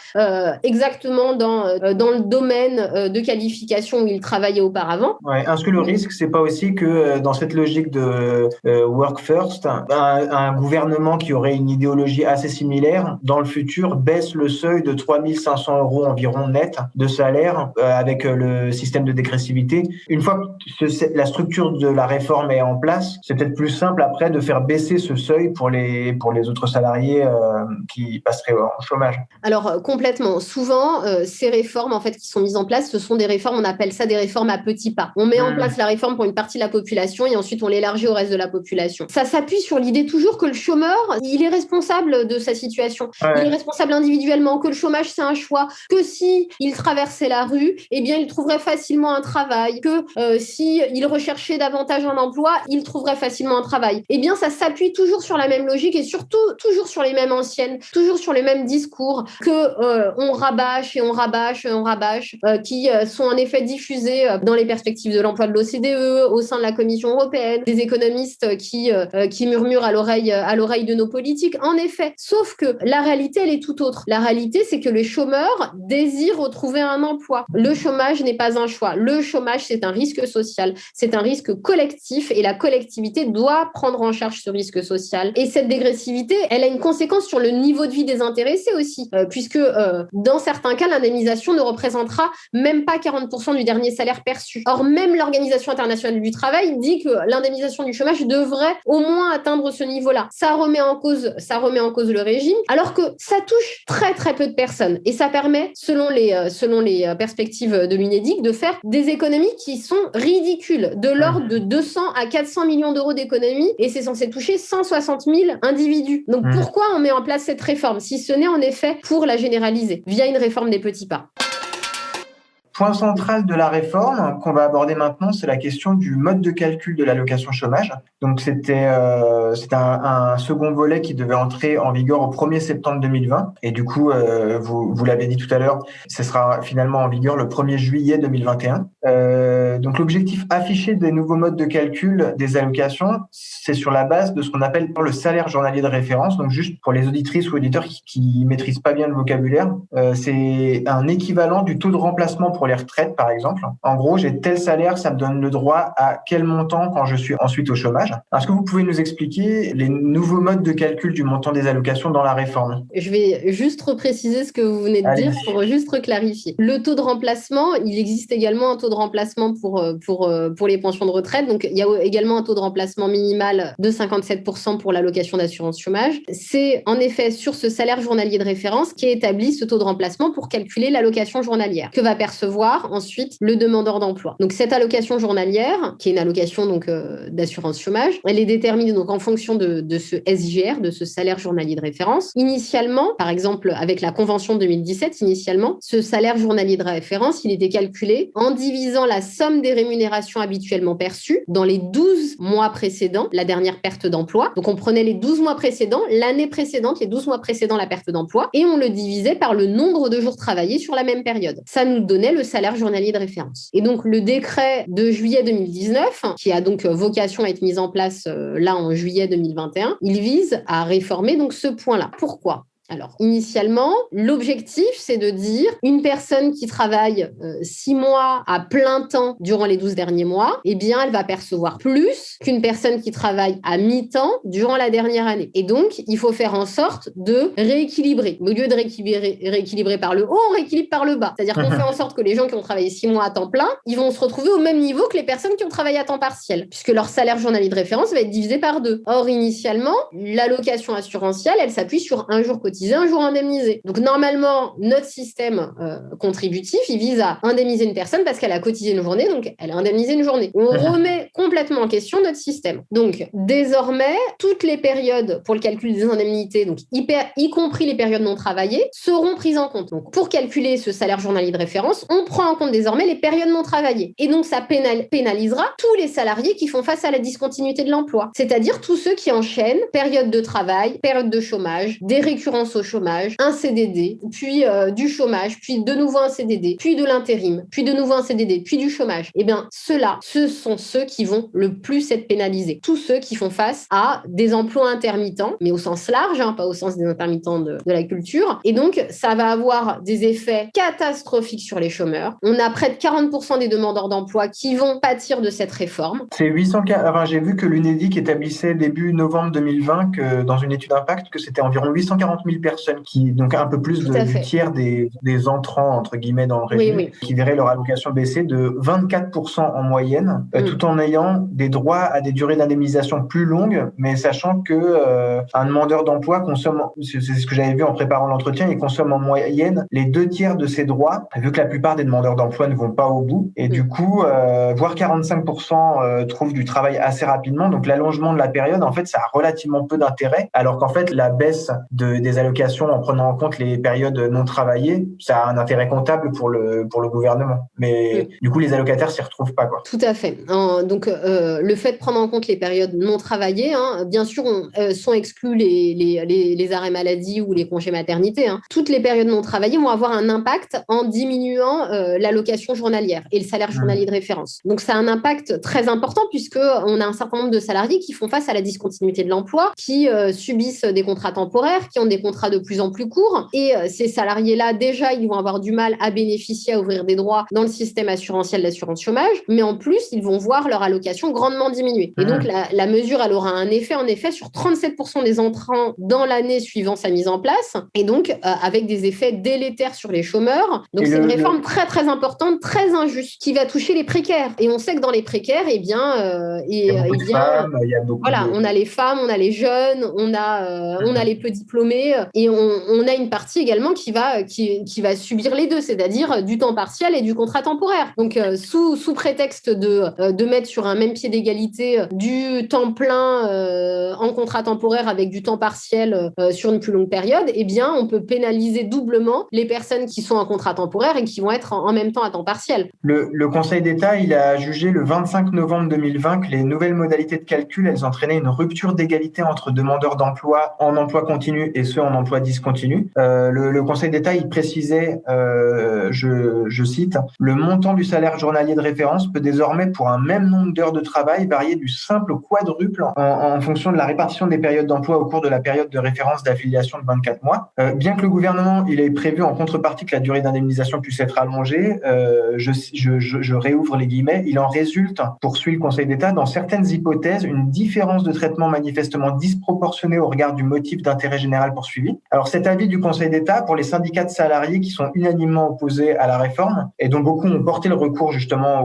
exactement dans le domaine de qualification où il travaillait auparavant. Ouais. Est-ce que le risque, c'est pas aussi que dans cette logique de work first, un gouvernement qui aurait une idéologie assez similaire, dans le futur, baisse le seuil de 3 500 € environ net de salaire avec le système de dégressivité. Une fois que la structure de la réforme est en place, c'est peut-être plus simple après de faire baisser ce seuil pour les autres salariés qui passeraient en chômage. Alors complètement. Souvent, ces réformes en fait qui sont mises en place, ce sont des réformes, on appelle ça des réformes à petits pas. On met en place la réforme pour une partie de la population et ensuite on l'élargit au reste de la population. Ça s'appuie sur l'idée toujours que le chômeur, il est responsable de sa situation. Ouais. Il est responsable individuellement, que le chômage c'est un choix, que si il traversait la rue, eh bien il trouverait facilement un travail, que si il recherchait davantage un emploi, il trouverait facilement un travail. Eh bien ça s'appuie toujours sur la même logique et surtout toujours sur les mêmes anciennes, toujours sur les mêmes discours que on rabâche et on rabâche, qui sont en effet diffusés dans les perspectives de l'emploi de l'OCDE, au sein de la Commission européenne, des économistes qui murmurent à l'oreille de nos politiques. En effet, sauf que la réalité, elle est tout autre. La réalité, c'est que les chômeurs désirent retrouver un emploi. Le chômage n'est pas un choix. Le chômage, c'est un risque social. C'est un risque collectif et la collectivité doit prendre en charge ce risque social. Et cette dégressivité, elle a une conséquence sur le niveau de vie des intéressés aussi, puisque dans certains cas, l'indemnisation ne représentera même pas 40% du dernier salaire perçu. Or, même l'Organisation internationale du travail dit que l'indemnisation du chômage devrait au moins atteindre ce niveau-là. Ça remet en cause le régime, alors que ça touche très très peu de personnes. Et ça permet, selon les perspectives de l'UNEDIC, de faire des économies qui sont ridicules, de l'ordre de 200 à 400 millions d'euros d'économies, et c'est censé toucher 160 000 individus. Donc pourquoi on met en place cette réforme, si ce n'est en effet pour la généraliser, via une réforme des petits pas? Point central de la réforme qu'on va aborder maintenant, c'est la question du mode de calcul de l'allocation chômage. Donc c'était un second volet qui devait entrer en vigueur au 1er septembre 2020. Et du coup, vous l'avez dit tout à l'heure, ce sera finalement en vigueur le 1er juillet 2021. Donc l'objectif affiché des nouveaux modes de calcul des allocations, c'est sur la base de ce qu'on appelle le salaire journalier de référence. Donc juste pour les auditrices ou auditeurs qui maîtrisent pas bien le vocabulaire, c'est un équivalent du taux de remplacement pour les retraites, par exemple. En gros, j'ai tel salaire, ça me donne le droit à quel montant quand je suis ensuite au chômage. Est-ce que vous pouvez nous expliquer les nouveaux modes de calcul du montant des allocations dans la réforme? Je vais juste repréciser ce que vous venez de dire pour juste clarifier. Le taux de remplacement, il existe également un taux de remplacement pour les pensions de retraite. Donc, il y a également un taux de remplacement minimal de 57% pour l'allocation d'assurance chômage. C'est en effet sur ce salaire journalier de référence qu'est établi ce taux de remplacement pour calculer l'allocation journalière que va percevoir ensuite le demandeur d'emploi. Donc cette allocation journalière, qui est une allocation d'assurance chômage, elle est déterminée donc en fonction de ce SJR, de ce salaire journalier de référence. Initialement, par exemple avec la convention de 2017, ce salaire journalier de référence, il était calculé en divisant la somme des rémunérations habituellement perçues dans les 12 mois précédents la dernière perte d'emploi. Donc on prenait les 12 mois précédents, l'année précédente, les 12 mois précédents la perte d'emploi, et on le divisait par le nombre de jours travaillés sur la même période. Ça nous donnait le salaire journalier de référence. Et donc, le décret de juillet 2019, qui a donc vocation à être mis en place là en juillet 2021, il vise à réformer donc ce point-là. Pourquoi ? Alors, initialement, l'objectif, c'est de dire une personne qui travaille 6 mois à plein temps durant les 12 derniers mois, eh bien, elle va percevoir plus qu'une personne qui travaille à mi-temps durant la dernière année. Et donc, il faut faire en sorte de rééquilibrer. Au lieu de rééquilibrer par le haut, on rééquilibre par le bas. C'est-à-dire qu'on fait en sorte que les gens qui ont travaillé 6 mois à temps plein, ils vont se retrouver au même niveau que les personnes qui ont travaillé à temps partiel, puisque leur salaire journalier de référence va être divisé par 2. Or, initialement, l'allocation assurantielle, elle s'appuie sur un jour cotisé cotisé, un jour indemnisé. Donc normalement, notre système contributif, il vise à indemniser une personne parce qu'elle a cotisé une journée, donc elle a indemnisé une journée. On remet complètement en question notre système. Donc désormais, toutes les périodes pour le calcul des indemnités, donc y compris les périodes non travaillées, seront prises en compte. Donc pour calculer ce salaire journalier de référence, on prend en compte désormais les périodes non travaillées. Et donc ça pénalisera tous les salariés qui font face à la discontinuité de l'emploi, c'est-à-dire tous ceux qui enchaînent période de travail, période de chômage, des récurrences au chômage, un CDD, puis du chômage, puis de nouveau un CDD, puis de l'intérim, puis de nouveau un CDD, puis du chômage. Eh bien, ceux-là, ce sont ceux qui vont le plus être pénalisés. Tous ceux qui font face à des emplois intermittents, mais au sens large, pas au sens des intermittents de la culture. Et donc, ça va avoir des effets catastrophiques sur les chômeurs. On a près de 40% des demandeurs d'emploi qui vont pâtir de cette réforme. C'est 800 cas. Enfin, j'ai vu que l'UNEDIC établissait début novembre 2020 que dans une étude d'impact que c'était environ 840 000 personnes qui, donc un peu plus du tiers des entrants entre guillemets dans le régime, qui verraient leur allocation baisser de 24% en moyenne, tout en ayant des droits à des durées d'indemnisation plus longues, mais sachant que un demandeur d'emploi consomme, c'est ce que j'avais vu en préparant l'entretien, il consomme en moyenne les 2/3 de ses droits, vu que la plupart des demandeurs d'emploi ne vont pas au bout, et du coup, voire 45% trouvent du travail assez rapidement. Donc l'allongement de la période, en fait, ça a relativement peu d'intérêt, alors qu'en fait, la baisse des allocations en prenant en compte les périodes non travaillées, ça a un intérêt comptable pour le gouvernement. Mais du coup, les allocataires s'y retrouvent pas, quoi. Tout à fait. Donc, le fait de prendre en compte les périodes non travaillées, bien sûr, sont exclus les arrêts maladie ou les congés maternité. Toutes les périodes non travaillées vont avoir un impact en diminuant l'allocation journalière et le salaire journalier de référence. Donc, ça a un impact très important puisqu'on a un certain nombre de salariés qui font face à la discontinuité de l'emploi, qui subissent des contrats temporaires, qui ont des contrats de plus en plus courts. Et ces salariés-là, déjà, ils vont avoir du mal à bénéficier, à ouvrir des droits dans le système assurantiel d'assurance chômage. Mais en plus, ils vont voir leur allocation grandement diminuer. Et donc, la mesure, elle aura un effet, en effet, sur 37% des entrants dans l'année suivant sa mise en place. Et donc, avec des effets délétères sur les chômeurs. Donc, c'est une réforme très, très importante, très injuste, qui va toucher les précaires. Et on sait que dans les précaires, il y a beaucoup de femmes, on a les femmes, on a les jeunes, on a les peu diplômés. Et on a une partie également qui va subir les deux, c'est-à-dire du temps partiel et du contrat temporaire. Donc, sous prétexte de mettre sur un même pied d'égalité du temps plein en contrat temporaire avec du temps partiel sur une plus longue période, eh bien, on peut pénaliser doublement les personnes qui sont en contrat temporaire et qui vont être en même temps à temps partiel. Le Conseil d'État, il a jugé le 25 novembre 2020 que les nouvelles modalités de calcul, elles entraînaient une rupture d'égalité entre demandeurs d'emploi en emploi continu et ceux en emploi discontinu. Le Conseil d'État, il précisait, je cite, « Le montant du salaire journalier de référence peut désormais, pour un même nombre d'heures de travail, varier du simple au quadruple en fonction de la répartition des périodes d'emploi au cours de la période de référence d'affiliation de 24 mois. Bien que le gouvernement, il ait prévu en contrepartie que la durée d'indemnisation puisse être allongée, je réouvre les guillemets, il en résulte, poursuit le Conseil d'État, dans certaines hypothèses, une différence de traitement manifestement disproportionnée au regard du motif d'intérêt général poursuivi. Alors cet avis du Conseil d'État, pour les syndicats de salariés qui sont unanimement opposés à la réforme, et dont beaucoup ont porté le recours justement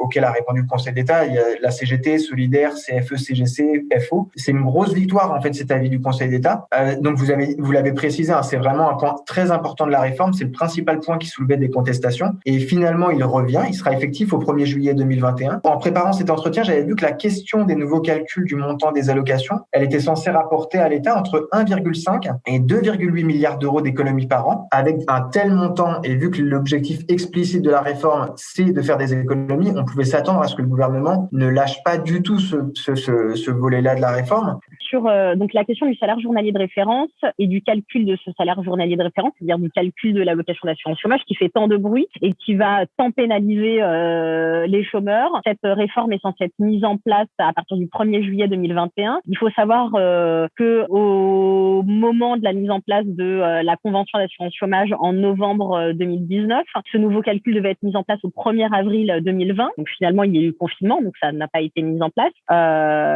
auquel a répondu le Conseil d'État, il y a la CGT, Solidaire, CFE, CGC, FO. C'est une grosse victoire en fait cet avis du Conseil d'État. Donc vous l'avez précisé, c'est vraiment un point très important de la réforme, c'est le principal point qui soulevait des contestations. Et finalement, il revient, il sera effectif au 1er juillet 2021. En préparant cet entretien, j'avais vu que la question des nouveaux calculs du montant des allocations, elle était censée rapporter à l'État entre 1,5 et 2,8 milliards d'euros d'économies par an. Avec un tel montant, et vu que l'objectif explicite de la réforme, c'est de faire des économies, on pouvait s'attendre à ce que le gouvernement ne lâche pas du tout ce volet-là de la réforme. Sur donc la question du salaire journalier de référence et du calcul de ce salaire journalier de référence, c'est-à-dire du calcul de l'allocation d'assurance chômage qui fait tant de bruit et qui va tant pénaliser les chômeurs. Cette réforme est censée être mise en place à partir du 1er juillet 2021. Il faut savoir que au moment de la mise en place de la convention d'assurance chômage en novembre 2019, ce nouveau calcul devait être mis en place au 1er avril 2020. Donc finalement, il y a eu le confinement, donc ça n'a pas été mis en place.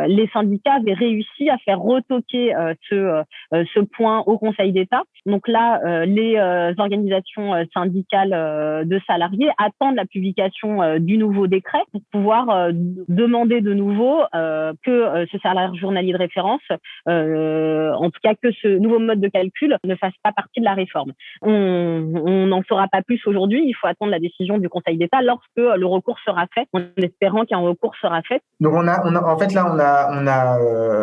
Les syndicats avaient réussi à faire retoquer ce point au Conseil d'État. Donc là, les organisations syndicales de salariés attendent la publication du nouveau décret pour pouvoir demander de nouveau que ce salaire journalier de référence, en tout cas que ce nouveau mode de calcul ne fasse pas partie de la réforme. On n'en saura pas plus aujourd'hui. Il faut attendre la décision du Conseil d'État lorsque le recours sera fait, en espérant qu'un recours sera fait. Donc on a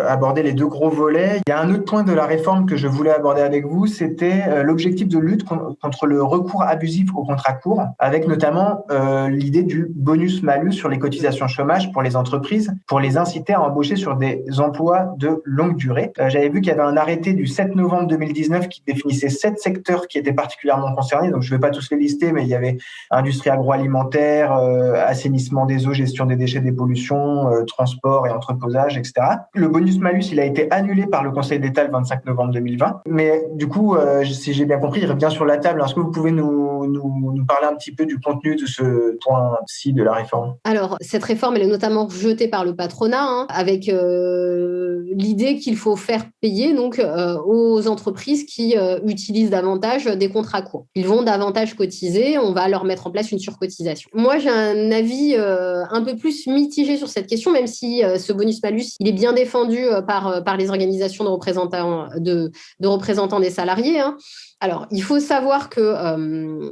abordé les deux gros volets. Il y a un autre point de la réforme que je voulais aborder avec vous, c'était l'objectif de lutte contre le recours abusif au contrat court, avec notamment l'idée du bonus-malus sur les cotisations chômage pour les entreprises, pour les inciter à embaucher sur des emplois de longue durée. J'avais vu qu'il y avait un arrêté du 7 novembre 2019 qui définissait 7 secteurs qui étaient particulièrement concernés. Donc je ne vais pas tous les lister, mais il y avait industrie agroalimentaire, assainissement des eaux, gestion des déchets, des pollutions, transport et entreposage, etc. Le bonus-malus, il a été annulé par le Conseil d'État le 25 novembre 2020. Mais du coup, si j'ai bien compris, il revient sur la table. Est-ce que vous pouvez nous parler un petit peu du contenu de ce point-ci de la réforme? Alors, cette réforme, elle est notamment rejetée par le patronat, avec l'idée qu'il faut faire payer donc aux entreprises qui utilisent davantage des contrats courts. Ils vont davantage cotiser, on va leur mettre en place une surcotisation. Moi, j'ai un avis un peu plus mitigé sur cette question, même si ce bonus-malus, il est bien défendu par les organisations de représentants des salariés. Alors, il faut savoir que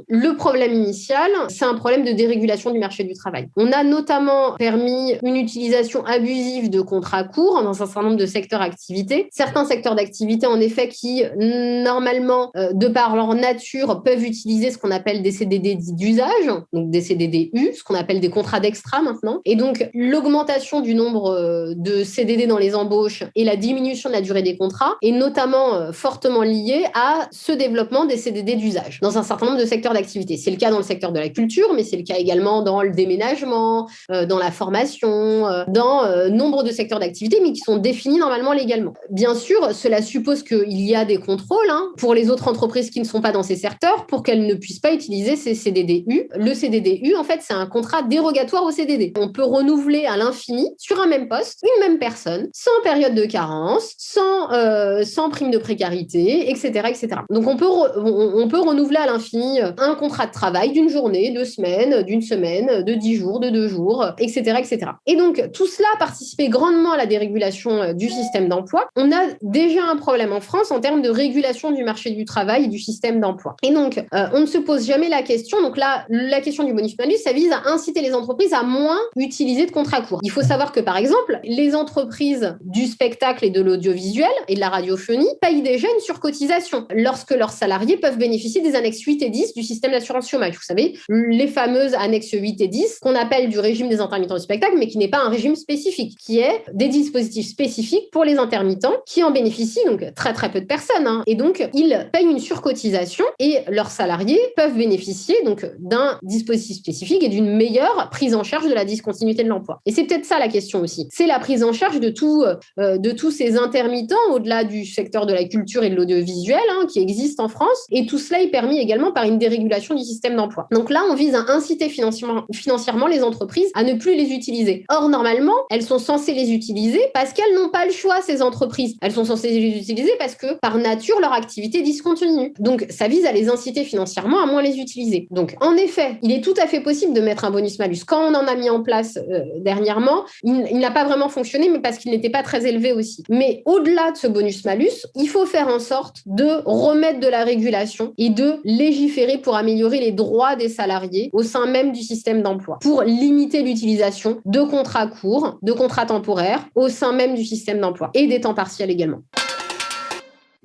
le problème initial, c'est un problème de dérégulation du marché du travail. On a notamment permis une utilisation abusive de contrats courts dans un certain nombre de secteurs d'activité. Certains secteurs d'activité, en effet, qui, normalement, de par leur nature, peuvent utiliser ce qu'on appelle des CDD d'usage, donc des CDD-U, ce qu'on appelle des contrats d'extra maintenant. Et donc, l'augmentation du nombre de CDD dans les embauches et la diminution de la durée des contrats est notamment fortement liée à ce développement des CDD d'usage dans un certain nombre de secteurs d'activité. C'est le cas dans le secteur de la culture, mais c'est le cas également dans le déménagement, dans la formation, dans nombre de secteurs d'activité, mais qui sont définis normalement légalement. Bien sûr, cela suppose qu'il y a des contrôles pour les autres entreprises qui ne sont pas dans ces secteurs pour qu'elles ne puissent pas utiliser ces CDD-U. Le CDD-U, en fait, c'est un contrat dérogatoire au CDD. On peut renouveler à l'infini sur un même poste, une même personne, sans période de carence, sans prime de précarité, etc., etc. Donc, on peut renouveler à l'infini un contrat de travail d'une journée, 2 semaines, d'une semaine, de 10 jours, de 2 jours, etc., etc. Et donc, tout cela a participé grandement à la dérégulation du système d'emploi. On a déjà un problème en France en termes de régulation du marché du travail et du système d'emploi. Et donc, on ne se pose jamais la question. Donc là, la question du bonus-malus, ça vise à inciter les entreprises à moins utiliser de contrats courts. Il faut savoir que, par exemple, les entreprises du spectacle et de l'audiovisuel et de la radiophonie payent déjà une surcotisation lorsque leurs salariés peuvent bénéficier des annexes 8 et 10 du système d'assurance chômage. Vous savez, les fameuses annexes 8 et 10 qu'on appelle du régime des intermittents du spectacle, mais qui n'est pas un régime spécifique, qui est des dispositifs spécifiques pour les intermittents qui en bénéficient, donc très très peu de personnes. Et donc, ils payent une surcotisation et leurs salariés peuvent bénéficier donc d'un dispositif spécifique et d'une meilleure prise en charge de la discontinuité de l'emploi. Et c'est peut-être ça la question aussi. C'est la prise en charge de tous ces intermittents au-delà du secteur de la culture et de l'audiovisuel qui existent en France. Et tout cela est permis également par une dérégulation du système d'emploi. Donc là, on vise à inciter financièrement les entreprises à ne plus les utiliser. Or, normalement, elles sont censées les utiliser parce qu'elles n'ont pas le choix, ces entreprises. Elles sont censées les utiliser parce que, par nature, leur activité discontinue. Donc, ça vise à les inciter financièrement à moins les utiliser. Donc, en effet, il est tout à fait possible de mettre un bonus-malus. Quand on en a mis en place dernièrement, il n'a pas vraiment fonctionné, mais parce qu'il n'était pas très élevé aussi. Mais au-delà de ce bonus-malus, il faut faire en sorte de remettre de la régulation et de légiférer pour améliorer les droits des salariés au sein même du système d'emploi, pour limiter l'utilisation de contrats courts, de contrats temporaires au sein même du système d'emploi et des temps partiels également.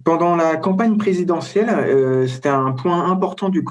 Pendant la campagne présidentielle, c'était un point important du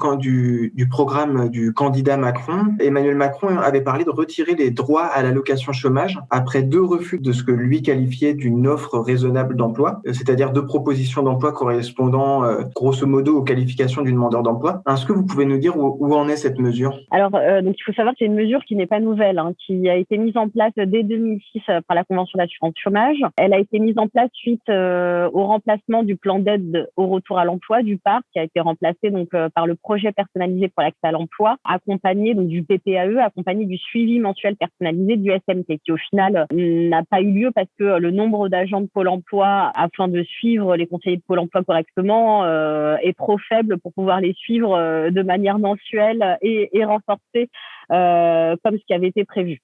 programme du candidat Macron. Emmanuel Macron avait parlé de retirer les droits à l'allocation chômage après 2 refus de ce que lui qualifiait d'une offre raisonnable d'emploi, c'est-à-dire 2 propositions d'emploi correspondant grosso modo aux qualifications du demandeur d'emploi. Est-ce que vous pouvez nous dire où en est cette mesure? Alors, donc il faut savoir que c'est une mesure qui n'est pas nouvelle, qui a été mise en place dès 2006 par la Convention d'assurance chômage. Elle a été mise en place suite au remplacement du plan d'aide au retour à l'emploi du PAR, qui a été remplacé donc par le projet personnalisé pour l'accès à l'emploi, accompagné donc du PPAE, accompagné du suivi mensuel personnalisé du SMT, qui au final n'a pas eu lieu parce que le nombre d'agents de Pôle emploi afin de suivre les conseillers de Pôle emploi correctement est trop faible pour pouvoir les suivre de manière mensuelle et renforcée comme ce qui avait été prévu.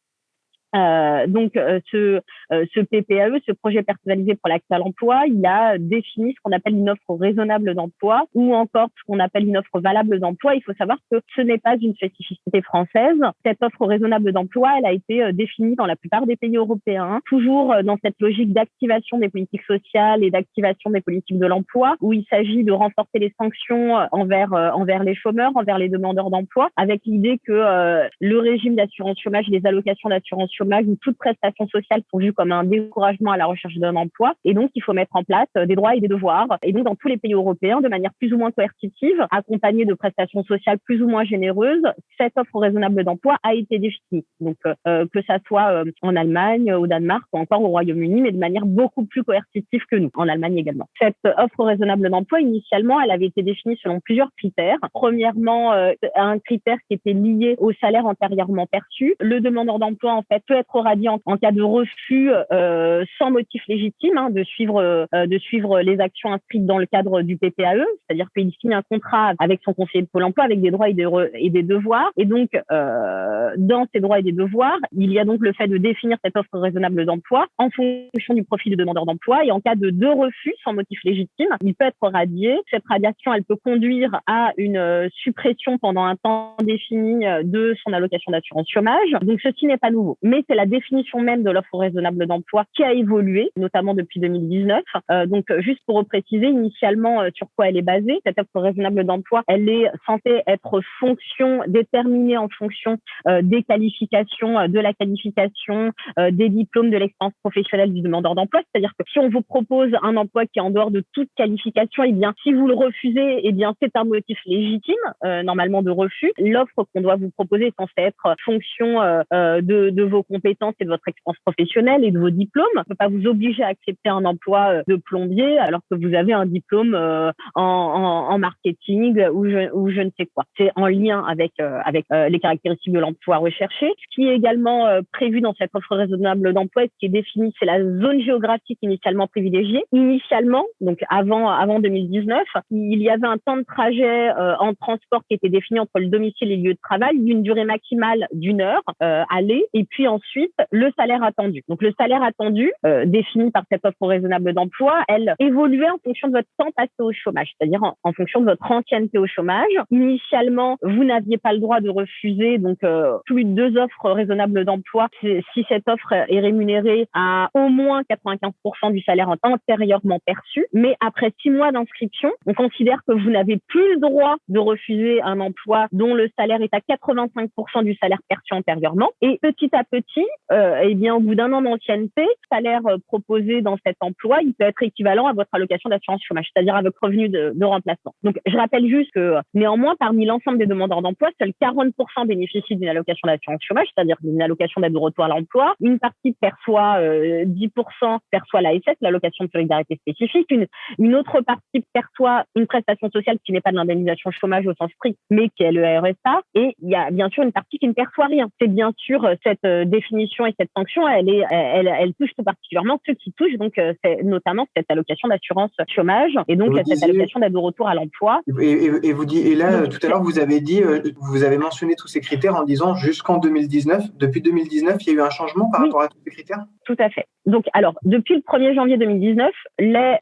Ce PPAE, ce projet personnalisé pour l'accès à l'emploi, il a défini ce qu'on appelle une offre raisonnable d'emploi ou encore ce qu'on appelle une offre valable d'emploi. Il faut savoir que ce n'est pas une spécificité française. Cette offre raisonnable d'emploi, elle a été définie dans la plupart des pays européens, toujours dans cette logique d'activation des politiques sociales et d'activation des politiques de l'emploi, où il s'agit de renforcer les sanctions envers les chômeurs, envers les demandeurs d'emploi, avec l'idée que le régime d'assurance chômage, les allocations d'assurance chômage ou toute prestation sociale sont vues comme un découragement à la recherche d'un emploi. Et donc, il faut mettre en place des droits et des devoirs. Et donc, dans tous les pays européens, de manière plus ou moins coercitive, accompagnée de prestations sociales plus ou moins généreuses, cette offre raisonnable d'emploi a été définie. Donc, que ça soit en Allemagne, au Danemark ou encore au Royaume-Uni, mais de manière beaucoup plus coercitive que nous, en Allemagne également. Cette offre raisonnable d'emploi, initialement, elle avait été définie selon plusieurs critères. Premièrement, un critère qui était lié au salaire antérieurement perçu. Le demandeur d'emploi, en fait, peut être radié en cas de refus sans motif légitime, de suivre les actions inscrites dans le cadre du PPAE, c'est-à-dire qu'il signe un contrat avec son conseiller de Pôle emploi avec des droits et des devoirs. Et donc, dans ces droits et des devoirs, il y a donc le fait de définir cette offre raisonnable d'emploi en fonction du profil du demandeur d'emploi. Et en cas de deux refus sans motif légitime, il peut être radié. Cette radiation, elle peut conduire à une suppression pendant un temps défini de son allocation d'assurance chômage. Donc, ceci n'est pas nouveau. Mais c'est la définition même de l'offre raisonnable d'emploi qui a évolué, notamment depuis 2019. Donc, juste pour repréciser initialement sur quoi elle est basée, cette offre raisonnable d'emploi, elle est censée être déterminée en fonction des qualifications, de la qualification, des diplômes, de l'expérience professionnelle du demandeur d'emploi. C'est-à-dire que si on vous propose un emploi qui est en dehors de toute qualification, eh bien, si vous le refusez, eh bien, c'est un motif légitime, normalement, de refus. L'offre qu'on doit vous proposer est censée être fonction de vos compétences et de votre expérience professionnelle et de vos diplômes. On ne peut pas vous obliger à accepter un emploi de plombier alors que vous avez un diplôme en marketing ou je ne sais quoi. C'est en lien avec les caractéristiques de l'emploi recherché. Ce qui est également prévu dans cette offre raisonnable d'emploi et ce qui est défini, c'est la zone géographique initialement privilégiée. Initialement, donc avant 2019, il y avait un temps de trajet en transport qui était défini entre le domicile et le lieu de travail d'une durée maximale d'1 heure aller, et puis ensuite le salaire attendu. Donc le salaire attendu, défini par cette offre raisonnable d'emploi, elle évoluait en fonction de votre temps passé au chômage, c'est-à-dire en fonction de votre ancienneté au chômage. Initialement, vous n'aviez pas le droit de refuser donc plus de 2 offres raisonnables d'emploi si cette offre est rémunérée à au moins 95% du salaire antérieurement perçu. Mais après 6 mois d'inscription, on considère que vous n'avez plus le droit de refuser un emploi dont le salaire est à 85% du salaire perçu antérieurement. Et petit à petit, eh bien, au bout d'1 an d'ancienneté, le salaire proposé dans cet emploi, il peut être équivalent à votre allocation d'assurance chômage, c'est-à-dire à votre revenu de remplacement. Donc, je rappelle juste que néanmoins, parmi l'ensemble des demandeurs d'emploi, seuls 40% bénéficient d'une allocation d'assurance chômage, c'est-à-dire d'une allocation d'aide au retour à l'emploi. Une partie perçoit 10% perçoit l'ASS, l'allocation de solidarité spécifique. Une autre partie perçoit une prestation sociale qui n'est pas de l'indemnisation chômage au sens strict, mais qui est le RSA. Et il y a bien sûr une partie qui ne perçoit rien. C'est bien sûr cette définition et cette sanction, elle touche tout particulièrement ceux qui touchent donc c'est notamment cette allocation d'assurance chômage et donc cette allocation d'aide au retour à l'emploi. Et là, tout à l'heure, vous avez mentionné tous ces critères en disant jusqu'en 2019. Depuis 2019, il y a eu un changement par rapport à tous ces critères ? Tout à fait. Donc, alors, depuis le 1er janvier 2019,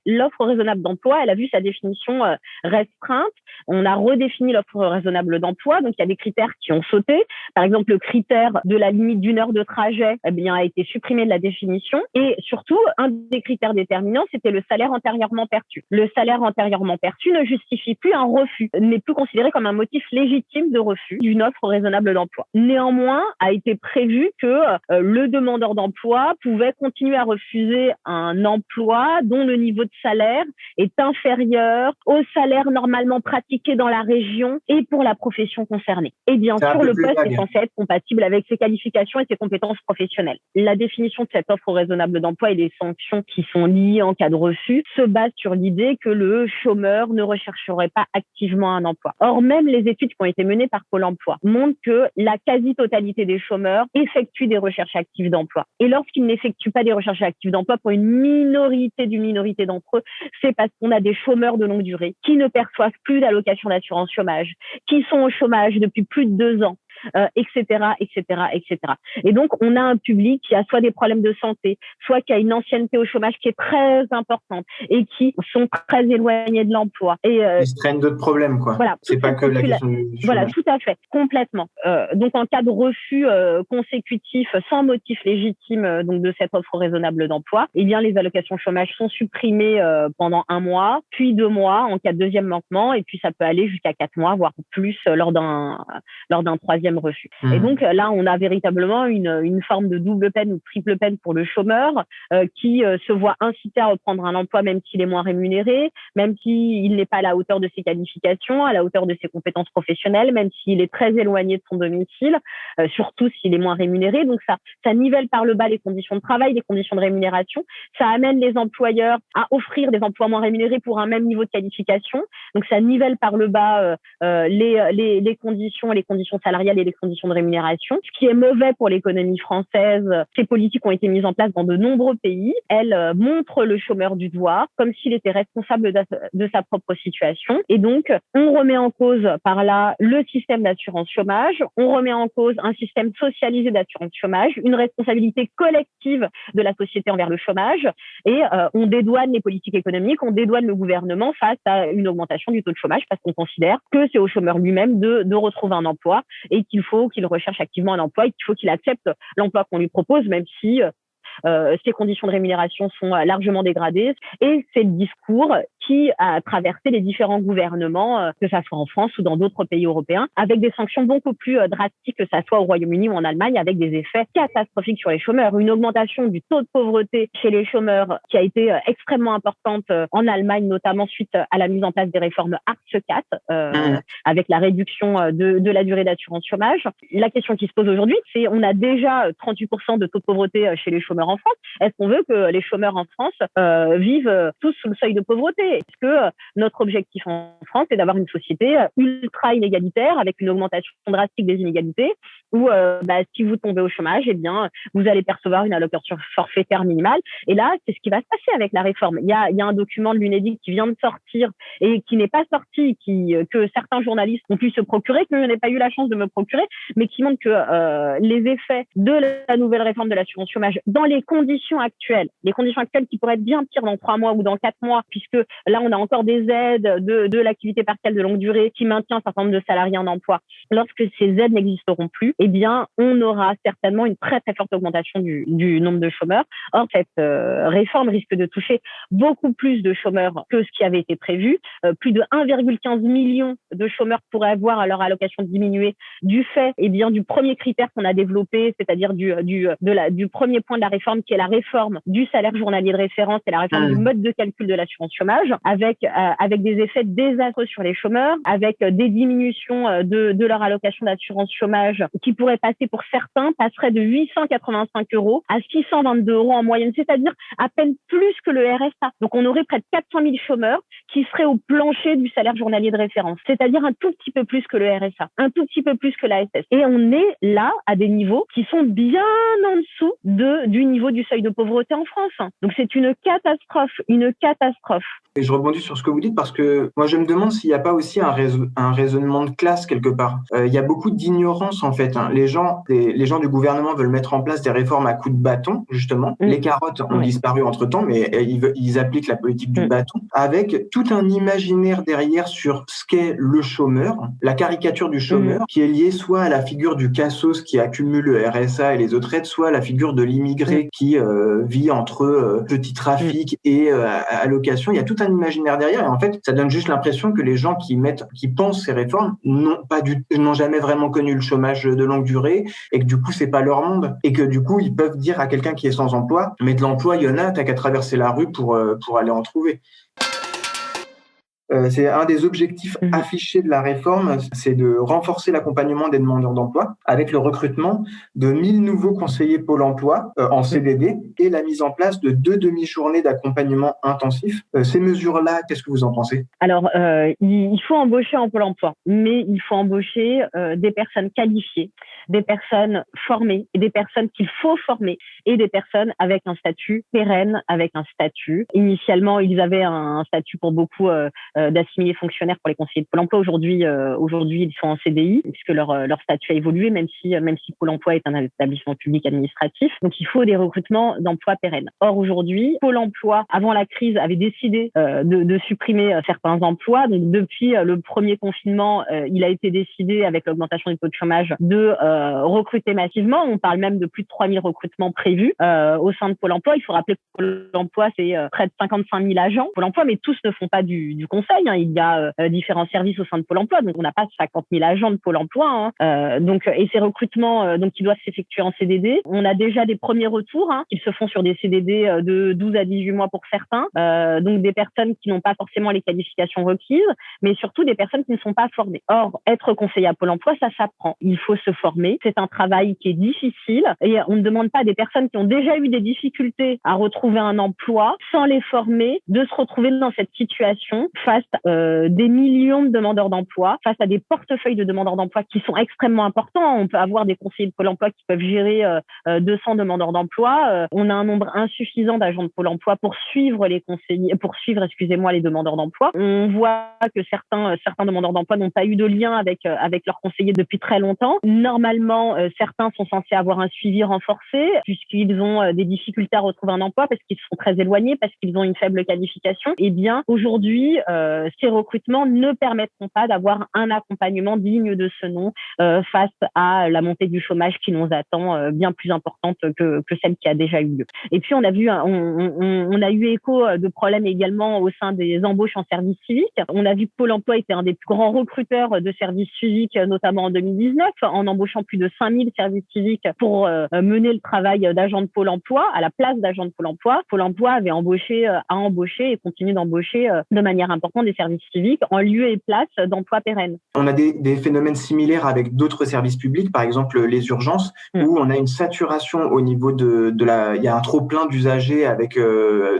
l'offre raisonnable d'emploi, elle a vu sa définition restreinte. On a redéfini l'offre raisonnable d'emploi. Donc, il y a des critères qui ont sauté. Par exemple, le critère de la limite d'1 heure de trajet, eh bien, a été supprimé de la définition. Et surtout, un des critères déterminants, c'était le salaire antérieurement perçu. Le salaire antérieurement perçu ne justifie plus un refus, n'est plus considéré comme un motif légitime de refus d'une offre raisonnable d'emploi. Néanmoins, a été prévu que le demandeur d'emploi pouvait continuer à refuser un emploi dont le niveau de salaire est inférieur au salaire normalement pratiqué dans la région et pour la profession concernée. Et bien sûr, le poste est censé être compatible avec ses qualifications et ses compétences professionnelles. La définition de cette offre raisonnable d'emploi et les sanctions qui sont liées en cas de refus se basent sur l'idée que le chômeur ne rechercherait pas activement un emploi. Or, même les études qui ont été menées par Pôle emploi montrent que la quasi-totalité des chômeurs effectuent des recherches actives d'emploi. Et lorsqu'ils n'effectuent pas des recherches actives d'emploi, pour une minorité d'entre eux, c'est parce qu'on a des chômeurs de longue durée qui ne perçoivent plus d'allocation d'assurance chômage, qui sont au chômage depuis plus de 2 ans, etc., etc., etc. Et donc, on a un public qui a soit des problèmes de santé, soit qui a une ancienneté au chômage qui est très importante et qui sont très éloignés de l'emploi. Et ils se traînent d'autres problèmes, quoi. Voilà, c'est pas que la question du chômage. Voilà, tout à fait, complètement. Donc, en cas de refus consécutif sans motif légitime donc de cette offre raisonnable d'emploi, eh bien, les allocations chômage sont supprimées pendant 1 mois, puis 2 mois en cas de deuxième manquement, et puis ça peut aller jusqu'à 4 mois, voire plus lors d'un troisième refus. Et donc là, on a véritablement une forme de double peine ou triple peine pour le chômeur qui se voit incité à reprendre un emploi même s'il est moins rémunéré, même s'il n'est pas à la hauteur de ses qualifications, à la hauteur de ses compétences professionnelles, même s'il est très éloigné de son domicile, surtout s'il est moins rémunéré. Donc ça nivelle par le bas les conditions de travail, les conditions de rémunération. Ça amène les employeurs à offrir des emplois moins rémunérés pour un même niveau de qualification. Donc ça nivelle par le bas les conditions salariales et les conditions de rémunération. Ce qui est mauvais pour l'économie française, ces politiques ont été mises en place dans de nombreux pays. Elles montrent le chômeur du doigt comme s'il était responsable de sa propre situation. Et donc, on remet en cause par là le système d'assurance chômage, on remet en cause un système socialisé d'assurance chômage, une responsabilité collective de la société envers le chômage, et on dédouane les politiques économiques, on dédouane le gouvernement face à une augmentation du taux de chômage parce qu'on considère que c'est au chômeur lui-même de retrouver un emploi et qu'il faut qu'il recherche activement un emploi et qu'il faut qu'il accepte l'emploi qu'on lui propose, même si ces conditions de rémunération sont largement dégradées. Et c'est le discours qui a traversé les différents gouvernements, que ça soit en France ou dans d'autres pays européens, avec des sanctions beaucoup plus drastiques, que ça soit au Royaume-Uni ou en Allemagne, avec des effets catastrophiques sur les chômeurs. Une augmentation du taux de pauvreté chez les chômeurs qui a été extrêmement importante en Allemagne, notamment suite à la mise en place des réformes Hartz IV, avec la réduction de la durée d'assurance chômage. La question qui se pose aujourd'hui, c'est on a déjà 38% de taux de pauvreté chez les chômeurs en France. Est-ce qu'on veut que les chômeurs en France vivent tous sous le seuil de pauvreté? Est-ce que notre objectif en France est d'avoir une société ultra inégalitaire avec une augmentation drastique des inégalités où si vous tombez au chômage, eh bien vous allez percevoir une allocation forfaitaire minimale. Et là, c'est ce qui va se passer avec la réforme. Il y a un document de l'UNEDIC qui vient de sortir et qui n'est pas sorti, que certains journalistes ont pu se procurer, que je n'ai pas eu la chance de me procurer, mais qui montre que les effets de la nouvelle réforme de l'assurance chômage dans les conditions actuelles qui pourraient être bien pires dans 3 mois ou dans 4 mois, puisque là, on a encore des aides de l'activité partielle de longue durée qui maintient un certain nombre de salariés en emploi. Lorsque ces aides n'existeront plus, eh bien, on aura certainement une très, très forte augmentation du nombre de chômeurs. Or, cette réforme risque de toucher beaucoup plus de chômeurs que ce qui avait été prévu. Plus de 1,15 million de chômeurs pourraient avoir leur allocation diminuée du fait, eh bien, du premier critère qu'on a développé, c'est-à-dire du premier point de la réforme, qui est la réforme du salaire journalier de référence et la réforme du mode de calcul de l'assurance chômage, avec des effets désastreux sur les chômeurs, avec des diminutions de leur allocation d'assurance chômage qui pourraient passer pour certains, passeraient de 885 € à 622 € en moyenne, c'est-à-dire à peine plus que le RSA. Donc on aurait près de 400 000 chômeurs qui seraient au plancher du salaire journalier de référence, c'est-à-dire un tout petit peu plus que le RSA, un tout petit peu plus que l'ASS. Et on est là à des niveaux qui sont bien en dessous du niveau du seuil de pauvreté en France. Donc c'est une catastrophe. Et je rebondis sur ce que vous dites parce que moi je me demande s'il n'y a pas aussi un raisonnement de classe quelque part. Il y a beaucoup d'ignorance en fait. Les gens du gouvernement veulent mettre en place des réformes à coups de bâton justement. Les carottes ont disparu entre-temps, mais ils appliquent la politique du bâton avec tout un imaginaire derrière sur ce qu'est le chômeur, la caricature du chômeur qui est liée soit à la figure du cassos qui accumule le RSA et les autres aides, soit à la figure de l'immigré qui vit entre petits trafics et allocations. Il y a tout un imaginaire derrière et en fait, ça donne juste l'impression que les gens qui pensent ces réformes n'ont jamais vraiment connu le chômage de longue durée et que du coup, c'est pas leur monde et que du coup, ils peuvent dire à quelqu'un qui est sans emploi, mais de l'emploi, il y en a, t'as qu'à traverser la rue pour aller en trouver. C'est un des objectifs affichés de la réforme, c'est de renforcer l'accompagnement des demandeurs d'emploi avec le recrutement de 1000 nouveaux conseillers Pôle emploi en CDD et la mise en place de 2 demi-journées d'accompagnement intensif. Ces mesures-là, qu'est-ce que vous en pensez? Alors, il faut embaucher en Pôle emploi, mais il faut embaucher des personnes qualifiées, des personnes formées et des personnes qu'il faut former et des personnes avec un statut pérenne, avec un statut. Initialement, ils avaient un statut pour beaucoup d'assimilés fonctionnaires pour les conseillers de Pôle emploi. Aujourd'hui, ils sont en CDI puisque leur statut a évolué, même si Pôle emploi est un établissement public administratif. Donc, il faut des recrutements d'emplois pérennes. Or, aujourd'hui, Pôle emploi, avant la crise, avait décidé de supprimer certains emplois. Donc, depuis le premier confinement, il a été décidé, avec l'augmentation du taux de chômage, de recruter massivement. On parle même de plus de 3000 recrutements prévus au sein de Pôle emploi. Il faut rappeler que Pôle emploi, c'est près de 55 000 agents. Pôle emploi, mais tous ne font pas du conseil. Hein. Il y a différents services au sein de Pôle emploi. Donc, on n'a pas 50 000 agents de Pôle emploi. Hein. Et ces recrutements, qui doivent s'effectuer en CDD, on a déjà des premiers retours, hein, qui se font sur des CDD de 12 à 18 mois pour certains. Donc, des personnes qui n'ont pas forcément les qualifications requises, mais surtout des personnes qui ne sont pas formées. Or, être conseiller à Pôle emploi, ça s'apprend. Il faut se former. C'est un travail qui est difficile et on ne demande pas à des personnes qui ont déjà eu des difficultés à retrouver un emploi, sans les former, de se retrouver dans cette situation face à des millions de demandeurs d'emploi, face à des portefeuilles de demandeurs d'emploi qui sont extrêmement importants. On peut avoir des conseillers de Pôle emploi qui peuvent gérer 200 demandeurs d'emploi. On a un nombre insuffisant d'agents de Pôle emploi pour suivre les demandeurs d'emploi. On voit que certains demandeurs d'emploi n'ont pas eu de lien avec leurs conseillers depuis très longtemps. Normalement, certains sont censés avoir un suivi renforcé puisqu'ils ont des difficultés à retrouver un emploi parce qu'ils sont très éloignés, parce qu'ils ont une faible qualification. Eh bien, aujourd'hui, ces recrutements ne permettront pas d'avoir un accompagnement digne de ce nom face à la montée du chômage qui nous attend, bien plus importante que celle qui a déjà eu lieu. Et puis, on a eu écho de problèmes également au sein des embauches en service civique. On a vu que Pôle emploi était un des plus grands recruteurs de services civiques, notamment en 2019, en embauchant plus de 5000 services civiques pour mener le travail d'agents de Pôle emploi à la place d'agents de Pôle emploi. Pôle emploi a embauché et continue d'embaucher de manière importante des services civiques en lieu et place d'emplois pérennes. On a des phénomènes similaires avec d'autres services publics, par exemple les urgences, où on a une saturation au niveau il y a un trop plein d'usagers avec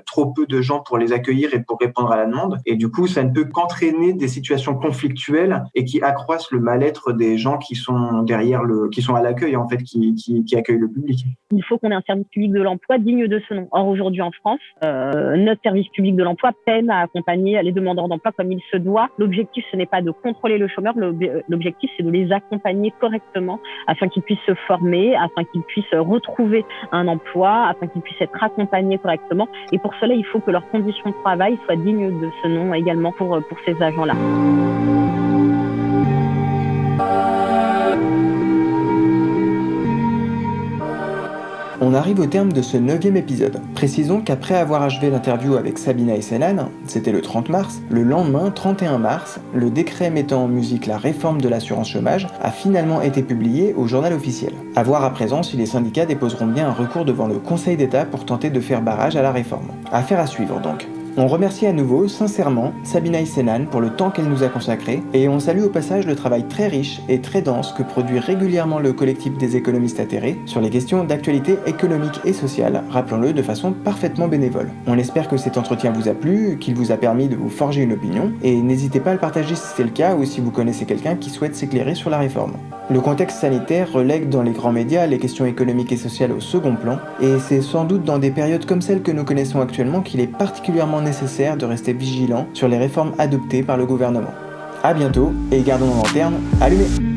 trop peu de gens pour les accueillir et pour répondre à la demande. Et du coup, ça ne peut qu'entraîner des situations conflictuelles et qui accroissent le mal-être des gens qui sont qui sont à l'accueil, en fait, qui accueillent le public. Il faut qu'on ait un service public de l'emploi digne de ce nom. Or, aujourd'hui en France, notre service public de l'emploi peine à accompagner les demandeurs d'emploi comme il se doit. L'objectif, ce n'est pas de contrôler le chômeur, l'objectif, c'est de les accompagner correctement afin qu'ils puissent se former, afin qu'ils puissent retrouver un emploi, afin qu'ils puissent être accompagnés correctement. Et pour cela, il faut que leurs conditions de travail soient dignes de ce nom également pour ces agents-là. On arrive au terme de ce 9e épisode. Précisons qu'après avoir achevé l'interview avec Sabina Essenan, c'était le 30 mars, le lendemain, 31 mars, le décret mettant en musique la réforme de l'assurance chômage a finalement été publié au journal officiel. À voir à présent si les syndicats déposeront bien un recours devant le Conseil d'État pour tenter de faire barrage à la réforme. Affaire à suivre donc. On remercie à nouveau, sincèrement, Sabina Essenan pour le temps qu'elle nous a consacré et on salue au passage le travail très riche et très dense que produit régulièrement le collectif des économistes atterrés sur les questions d'actualité économique et sociale, rappelons-le de façon parfaitement bénévole. On espère que cet entretien vous a plu, qu'il vous a permis de vous forger une opinion et n'hésitez pas à le partager si c'est le cas ou si vous connaissez quelqu'un qui souhaite s'éclairer sur la réforme. Le contexte sanitaire relègue dans les grands médias les questions économiques et sociales au second plan et c'est sans doute dans des périodes comme celle que nous connaissons actuellement qu'il est particulièrement nécessaire de rester vigilant sur les réformes adoptées par le gouvernement. A bientôt et gardons nos lanternes allumées.